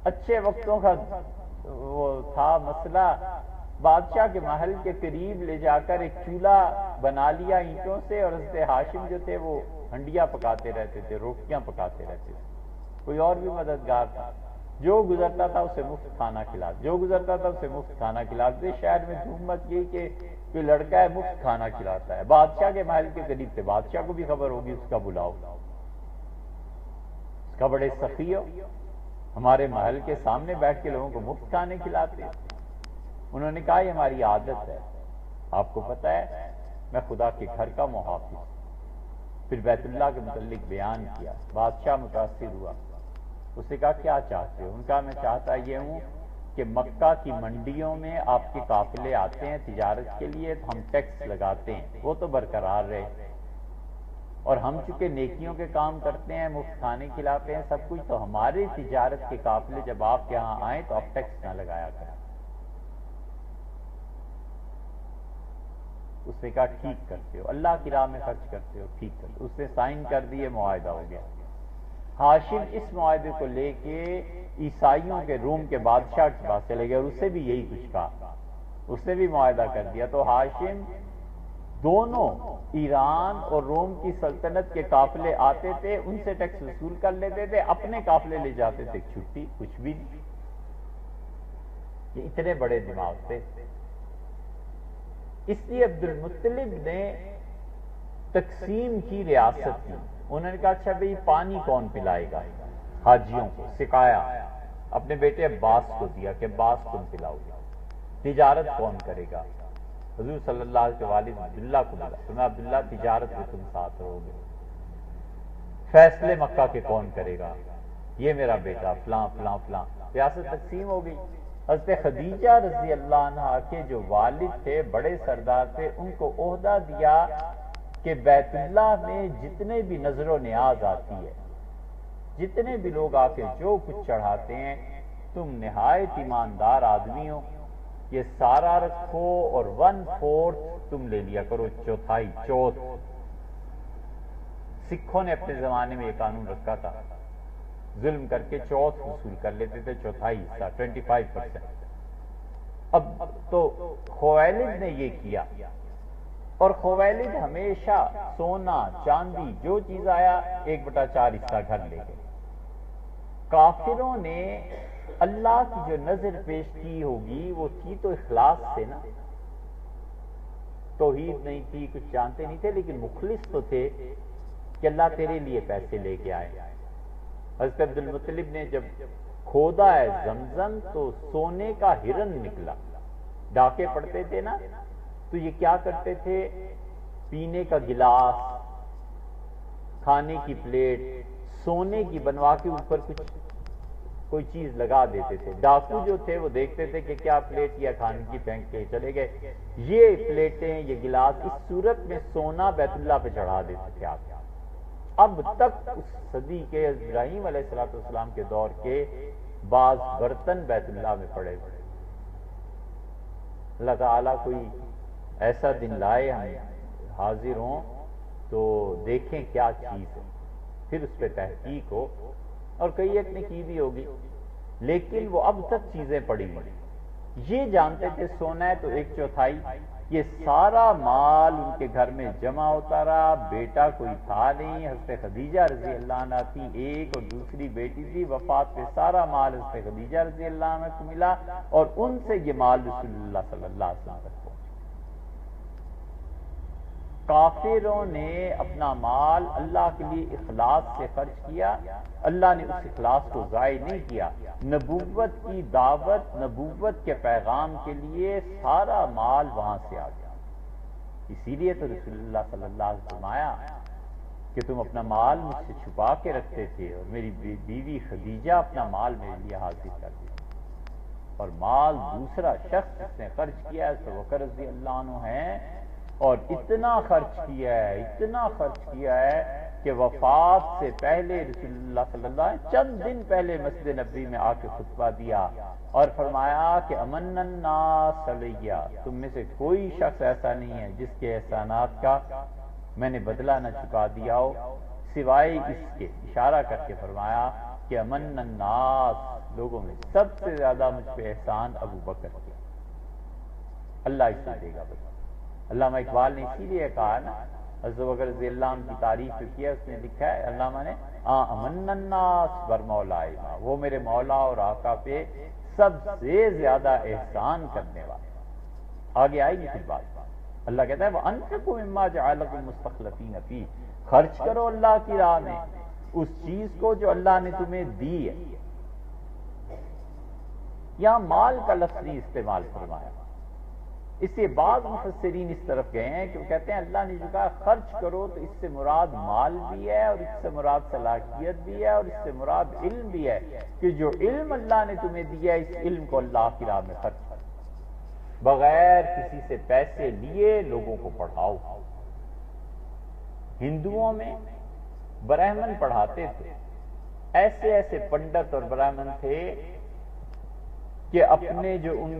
اچھے وقتوں کا وہ تھا مسئلہ، بادشاہ کے محل کے قریب لے جا کر ایک چولہا بنا لیا اینٹوں سے، اور حضرت ہاشم جو تھے وہ ہنڈیاں پکاتے رہتے تھے، روٹیاں پکاتے رہتے تھے۔ کوئی اور بھی مددگار تھا، جو گزرتا تھا اسے مفت کھانا کھلاتے، جو گزرتا تھا اسے مفت کھانا کھلاتے۔ شہر میں دھوم مچ گئی کہ کوئی لڑکا ہے مفت کھانا کھلاتا ہے، بادشاہ کے محل کے قریب تھے، بادشاہ کو بھی خبر ہوگی، اس کا بلاؤ، اس کا بڑے سخی ہو، ہمارے محل کے سامنے بیٹھ کے لوگوں کو مفت کھانے کھلاتے ہیں۔ انہوں نے کہا یہ ہماری عادت ہے، آپ کو پتہ ہے میں خدا کے گھر کا محافظ۔ پھر بیت اللہ کے متعلق بیان کیا، بادشاہ متاثر ہوا، اس نے کہا کیا چاہتے ہو؟ ان کا میں چاہتا یہ ہوں کہ مکہ کی منڈیوں میں آپ کے قافلے آتے ہیں تجارت کے لیے، تو ہم ٹیکس لگاتے ہیں، وہ تو برقرار رہے، اور ہم چونکہ نیکیوں کے کام کرتے ہیں، مفت کھانے کھلاتے ہیں، سب کچھ، تو ہماری تجارت کے قافلے جب آپ کے ہاں آئیں تو آپ ٹیکس نہ لگایا کریں۔ اس نے کہا ٹھیک کرتے ہو، اللہ کی راہ میں خرچ کرتے ہو، ٹھیک کرتے ہو۔ اس نے سائن کر دیے، معاہدہ ہو گیا۔ ہاشم اس معاہدے کو لے کے عیسائیوں کے روم کے بادشاہ کے پاس چلے گئے، اور اسے بھی یہی کچھ کہا، اس نے بھی معاہدہ کر دیا۔ تو ہاشم دونوں ایران اور روم کی سلطنت کے قافلے آتے تھے، ان سے ٹیکس وصول کر لیتے تھے، اپنے قافلے لے جاتے تھے، چھٹی، کچھ بھی نہیں۔ یہ اتنے بڑے دماغ تھے۔ اس لیے عبد المطلب نے تقسیم کی ریاست کی۔ انہوں نے کہا اچھا بھئی پانی کون پلائے گا حاجیوں کو؟ سکھایا، اپنے بیٹے عباس کو دیا کہ عباس تم پلاؤ گے۔ تجارت کون کرے گا؟ حضور صلی اللہ علیہ وسلم کے والد عبداللہ کو ملا، تمہیں عبداللہ تجارت میں تم ساتھ رہو گے۔ فیصلے مکہ کے کون کرے گا؟ یہ میرا بیٹا فلاں فلاں فلاں۔ ریاست تقسیم ہو گئی۔ حضرت خدیجہ رضی اللہ عنہا کے جو والد تھے، بڑے سردار تھے، ان کو عہدہ دیا کہ بیت اللہ میں جتنے بھی نظر و نیاز آتی ہے، جتنے بھی لوگ آ کے جو کچھ چڑھاتے ہیں، تم نہایت ایماندار آدمی ہو، یہ سارا رکھو، اور 1/4 تم لے لیا کرو، چوتھائی، چوتھ۔ سکھوں نے اپنے زمانے میں یہ قانون رکھا تھا، ظلم کر کے چوتھ وصول کر لیتے تھے، چوتھائی حصہ 25%۔ اب تو خویلد نے یہ کیا، اور خویلد ہمیشہ سونا چاندی جو چیز آیا 1/4 حصہ گھر لے گئے۔ کافروں نے اللہ کی جو نظر پیش کی ہوگی وہ تھی تو اخلاص سے نا، توحید نہیں تھی، کچھ جانتے نہیں تھے، لیکن مخلص تو تھے کہ اللہ تیرے لیے پیسے لے کے آئے۔ حضرت عبد المطلب نے جب کھودا ہے زمزم تو سونے کا ہرن نکلا۔ ڈاکے پڑتے تھے نا، تو یہ کیا کرتے تھے، پینے کا گلاس، کھانے کی پلیٹ سونے کی بنوا کے اوپر کچھ کوئی چیز لگا دیتے تھے۔ ڈاکو جو تھے وہ دیکھتے تھے کہ کیا پلیٹ یا کھانے کی پھینک کے چلے گئے، یہ پلیٹیں یہ گلاس اس صورت میں سونا بیت اللہ پہ چڑھا دیتے تھے۔ آپ اب تک اس صدی کے ابراہیم علیہ السلام کے دور کے بعض برتن بیت اللہ میں پڑے ہوئے۔ اللہ تعالیٰ کوئی ایسا دن لائے ہم حاضر ہوں تو دیکھیں کیا چیز ہے۔ پھر اس پہ تحقیق ہو، اور کئی ایک نے کی بھی ہوگی، لیکن وہ اب تک چیزیں پڑی ہوئی، یہ جانتے تھے سونا ہے تو 1/4، یہ سارا مال ان کے گھر میں جمع ہوتا رہا، بیٹا کوئی تھا نہیں، حضرت خدیجہ رضی اللہ عنہ تھی ایک، اور دوسری بیٹی تھی، وفات پہ سارا مال حضرت خدیجہ رضی اللہ عنہ کو ملا، اور ان سے یہ مال رسول اللہ صلی اللہ علیہ وسلم تک پہنچا۔ کافروں نے اپنا مال اللہ کے لیے اخلاص سے خرچ کیا، اللہ نے اس اخلاص کو ضائع نہیں کیا، نبوت کی دعوت، نبوت کے پیغام کے لیے سارا مال وہاں سے آ گیا۔ اسی لیے تو رسول اللہ صلی اللہ علیہ وسلم فرمایا کہ تم اپنا مال مجھ سے چھپا کے رکھتے تھے، اور میری بیوی خدیجہ اپنا مال میرے لیے حاصل کر دی، اور مال دوسرا شخص جس نے خرچ کیا ہے ابو بکر رضی اللہ عنہ ہے، اور اتنا خرچ کیا ہے، اتنا خرچ کیا ہے کہ وفات سے پہلے رسول اللہ صلی اللہ علیہ وسلم چند دن پہلے مسجد نبوی میں آ کے خطبہ دیا اور فرمایا کہ امن الناس علیہ، تم میں سے کوئی شخص ایسا نہیں ہے جس کے احسانات کا میں نے بدلہ نہ چکا دیا ہو سوائے اس کے، اشارہ کر کے فرمایا کہ امن الناس، لوگوں میں سب سے زیادہ مجھ پہ احسان ابو بکر کیا، اللہ اس سے دے گا بس۔ علامہ اقبال نے اسی لیے کہا نا، حضرت ابو بکر رضی اللہ عنہ کی تعریف کی ہے، اس نے لکھا ہے علامہ نے امن الناس بر مولائے، وہ میرے مولا اور آقا پہ سب سے زیادہ احسان کرنے والا۔ آگے آئے گی پھر بات، اللہ کہتا ہے وَأَنفِقُوا مِمَّا جَعَلَكُم مُّسْتَخْلَفِينَ فِيهِ، خرچ کرو اللہ کی راہ میں اس چیز کو جو اللہ نے تمہیں دی ہے۔ یہاں مال کا لفظ نہیں استعمال فرمایا، اس سے بعض مفسرین اس طرف گئے ہیں کہ وہ کہتے ہیں اللہ نے جو کہا خرچ کرو تو اس سے مراد مال بھی ہے، اور اس سے مراد صلاحیت بھی ہے، اور اس سے مراد علم بھی ہے، کہ جو علم اللہ نے تمہیں دیا ہے اس علم کو اللہ کی راہ میں خرچ کرو، بغیر کسی سے پیسے لیے لوگوں کو پڑھاؤ۔ ہندوؤں میں برہمن پڑھاتے تھے، ایسے ایسے پنڈت اور برہمن تھے کہ اپنے جو ان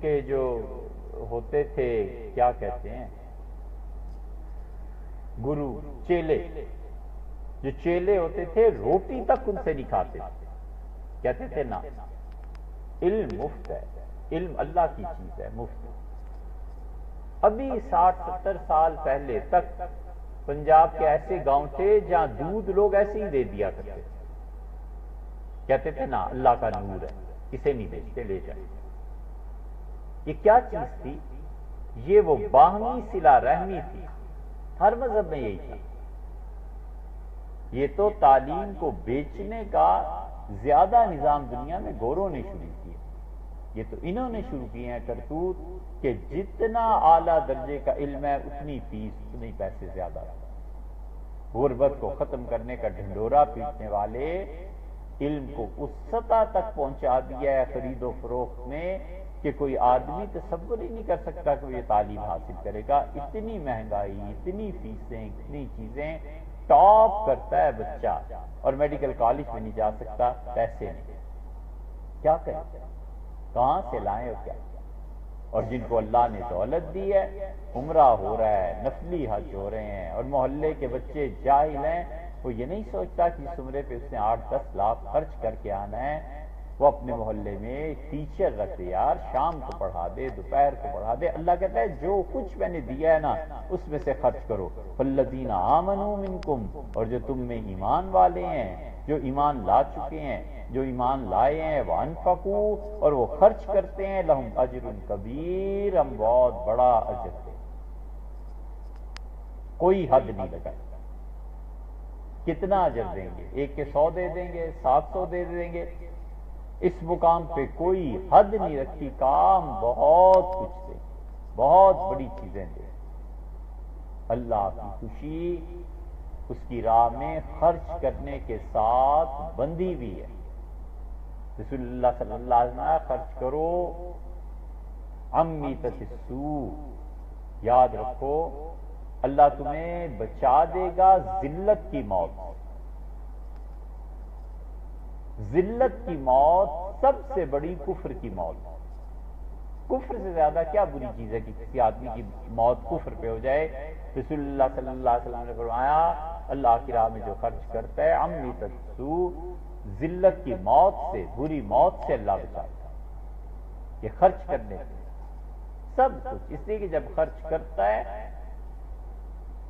کے جو ہوتے تھے کیا کہتے ہیں گرو، چیلے، جو چیلے ہوتے تھے روٹی تک ان سے نہیں کھاتے تھے، کہتے تھے نا علم مفت ہے، علم اللہ کی چیز ہے، مفت ہے۔ ابھی 60-70 سال پہلے تک پنجاب کے ایسے گاؤں تھے جہاں دودھ لوگ ایسے ہی دے دیا کرتے تھے، کہتے تھے نا اللہ کا نور ہے، اسے نہیں بیچتے، لے جائیں۔ یہ کیا چیز تھی؟ یہ وہ باہمی صلہ رحمی تھی، ہر مذہب میں یہی تھا۔ یہ تو تعلیم کو بیچنے کا زیادہ نظام دنیا میں گوروں نے شروع کیا، یہ تو انہوں نے شروع کیے ہیں کرتوت کہ جتنا اعلیٰ درجے کا علم ہے اتنی فیس، اتنے پیسے زیادہ۔ غربت کو ختم کرنے کا ڈھنڈورا پیٹنے والے علم کو اس سطح تک پہنچا دیا ہے خرید و فروخت میں کہ کوئی آدمی تصور ہی نہیں کر سکتا کہ وہ یہ تعلیم حاصل کرے گا۔ اتنی مہنگائی، اتنی فیسیں، اتنی چیزیں، ٹاپ کرتا ہے بچہ اور میڈیکل کالج میں نہیں جا سکتا، پیسے نہیں، کیا کریں، کہاں سے لائیں اور کیا؟ اور جن کو اللہ نے دولت دی ہے، عمرہ ہو رہا ہے، نفلی حج ہو رہے ہیں، اور محلے کے بچے جاہل ہیں، وہ یہ نہیں سوچتا کہ اس عمرے پہ اس نے 8-10 لاکھ خرچ کر کے آنا ہے، وہ اپنے محلے میں ٹیچر رکھ دے، یار شام کو پڑھا دے، دوپہر کو پڑھا دے۔ اللہ کہتا ہے جو کچھ میں نے دیا ہے نا اس میں سے خرچ کرو۔ فالذین آمنوا منکم، اور جو تم میں ایمان والے ہیں، جو ایمان لا چکے ہیں، جو ایمان لائے ہیں، وانفقوا، اور وہ خرچ کرتے ہیں، لہم اجر کبیر، ہم بہت بڑا اجر دیں، کوئی حد نہیں لگائی۔ کتنا اجر دیں گے؟ ایک کے 100 دے دیں گے، 700 دے دیں گے، اس مقام پہ کوئی حد نہیں رکھی، کام بہت کچھ دے، بہت بڑی چیزیں دے۔ اللہ کی خوشی اس کی راہ میں خرچ کرنے کے ساتھ بندی بھی ہے۔ رسول اللہ صلی اللہ علیہ وسلم خرچ کرو عمی تسسو، یاد رکھو اللہ تمہیں بچا دے گا ذلت کی موت۔ ذلت کی موت سب سے بڑی کفر کی موت، کفر سے زیادہ کیا بری چیز ہے کہ کسی آدمی کی موت کفر پہ ہو جائے؟ رسول اللہ صلی اللہ علیہ وسلم نے فرمایا اللہ کی راہ میں جو خرچ کرتا ہے عمی تسو، ذلت کی موت سے، بری موت سے اللہ بچاتا ہے کہ خرچ کرنے سے سب کچھ. اس لیے کہ جب خرچ کرتا ہے،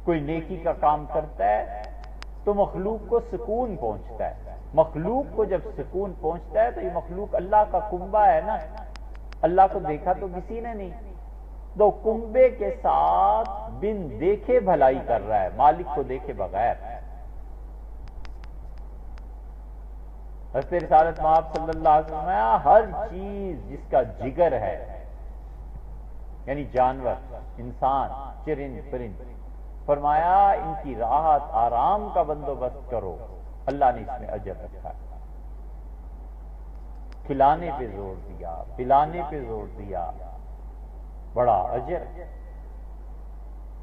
کوئی نیکی کا کام کرتا ہے تو مخلوق کو سکون پہنچتا ہے. مخلوق کو جب سکون پہنچتا ہے تو یہ مخلوق اللہ کا کنبہ ہے نا، اللہ کو دیکھا تو کسی نے نہیں، تو کنبے کے ساتھ بن دیکھے بھلائی کر رہا ہے، مالک کو دیکھے بغیر. حضرت رسالت مآب صلی اللہ علیہ وسلم نے ہر چیز جس کا جگر ہے، یعنی جانور، انسان، چرند پرند، فرمایا ان کی راحت آرام کا بندوبست کرو، اللہ نے اس میں اجر رکھا ہے. کھلانے پہ زور دیا، پلانے پہ زور دیا، بڑا اجر.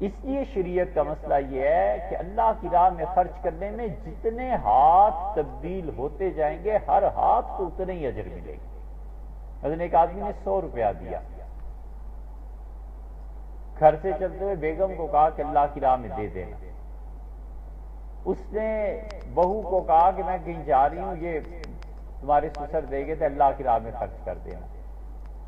اس لیے شریعت کا مسئلہ یہ ہے کہ اللہ کی راہ میں خرچ کرنے میں جتنے ہاتھ تبدیل ہوتے جائیں گے ہر ہاتھ کو اتنے ہی اجر ملے گا. مثلا ایک آدمی نے 100 روپیہ دیا، گھر سے چلتے ہوئے بیگم کو کہا کہ اللہ کی راہ میں دے دینا. اس نے بہو کو کہا کہ میں کہیں جا رہی ہوں، یہ تمہارے سسر دے گے تو اللہ کی راہ میں خرچ کر دینا.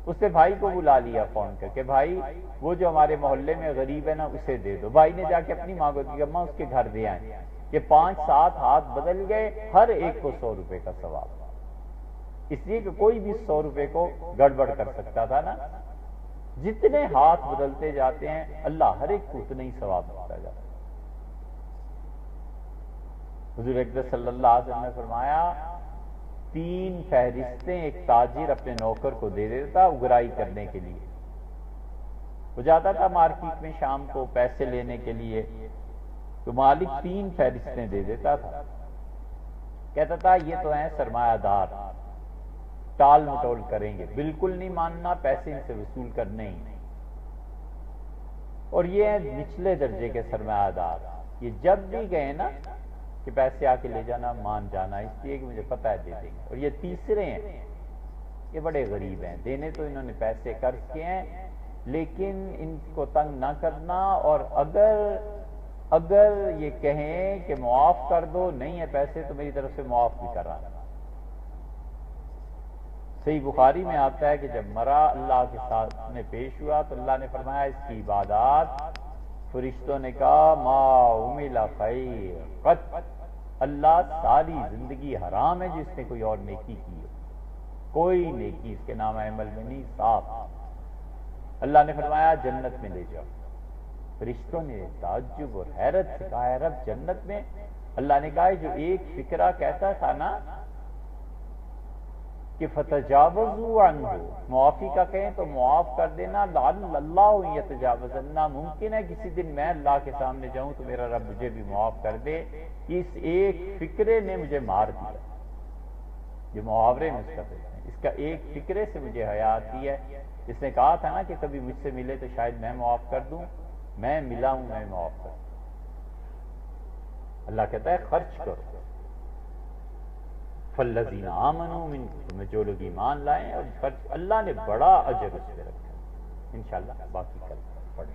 اس نے بھائی کو بلا لیا فون کر کے، بھائی وہ جو ہمارے محلے میں غریب ہے نا اسے دے دو. بھائی نے جا کے اپنی ماں کو دی، اماں اس کے گھر دے آئے. کہ 5-7 ہاتھ بدل گئے، ہر ایک کو 100 روپے کا ثواب. اس لیے کہ کوئی بھی 100 روپے کو گڑبڑ کر سکتا تھا نا. جتنے ہاتھ بدلتے جاتے ہیں اللہ ہر ایک کو اتنا ہی ثواب دیتا جاتا ہے. حضور اکرم صلی اللہ علیہ وسلم نے فرمایا 3 فہرستیں ایک تاجر اپنے نوکر کو دے دیتا اگرائی کرنے کے لیے. وہ جاتا تھا مارکیٹ میں شام کو پیسے لینے کے لیے، تو مالک 3 فہرستیں دے دیتا تھا. کہتا تھا یہ تو ہیں سرمایہ دار، ٹال مٹول کریں گے، بالکل نہیں ماننا، پیسے ان سے وصول کرنے ہی. اور یہ ہیں نچلے درجے کے سرمایہ دار، یہ جب بھی گئے نا کہ پیسے آ کے لے جانا، مان جانا، اس لیے کہ مجھے پتہ ہے دے دیں گے. اور یہ تیسرے ہیں، یہ بڑے غریب ہیں، دینے تو انہوں نے پیسے قرض کیے ہیں لیکن ان کو تنگ نہ کرنا. اور اگر یہ کہیں کہ معاف کر دو، نہیں ہے پیسے تو میری طرف سے معاف بھی کرانا. صحیح بخاری میں آتا ہے کہ جب مرا اللہ کے ساتھ میں پیش ہوا تو اللہ نے فرمایا اس کی عبادات، فرشتوں نے کہا ما عمل خیر قط، اللہ ساری زندگی حرام ہے جس نے کوئی اور نیکی کی ہو، کوئی نیکی اس کے نام عمل میں نہیں، صاف. اللہ نے فرمایا جنت میں لے جاؤ. فرشتوں نے تعجب اور حیرت سے کہا اے رب جنت میں؟ اللہ نے کہا جو ایک فکرہ کہتا تھا نا کہ فتجاوزوا عنہ، معافی کا کہیں تو معاف کر دینا، لعل اللہ یتجاوز عنا، ممکن ہے کسی دن میں اللہ کے سامنے جاؤں تو میرا رب مجھے بھی معاف کر دے. اس ایک فکرے نے مجھے مار دیا. یہ محاورے میں اس کا ہے، اس کا ایک فکرے سے مجھے حیا آتی ہے. اس نے کہا تھا نا کہ کبھی مجھ سے ملے تو شاید میں معاف کر دوں، میں ملا ہوں، میں معاف کر دوں. اللہ کہتا ہے خرچ کرو. فالذین آمنوا منکم، تمہیں جو لوگ ایمان لائیں اور خرچ، اللہ نے بڑا اجر اس پہ رکھا ہے. انشاءاللہ باقی کل پڑھیں.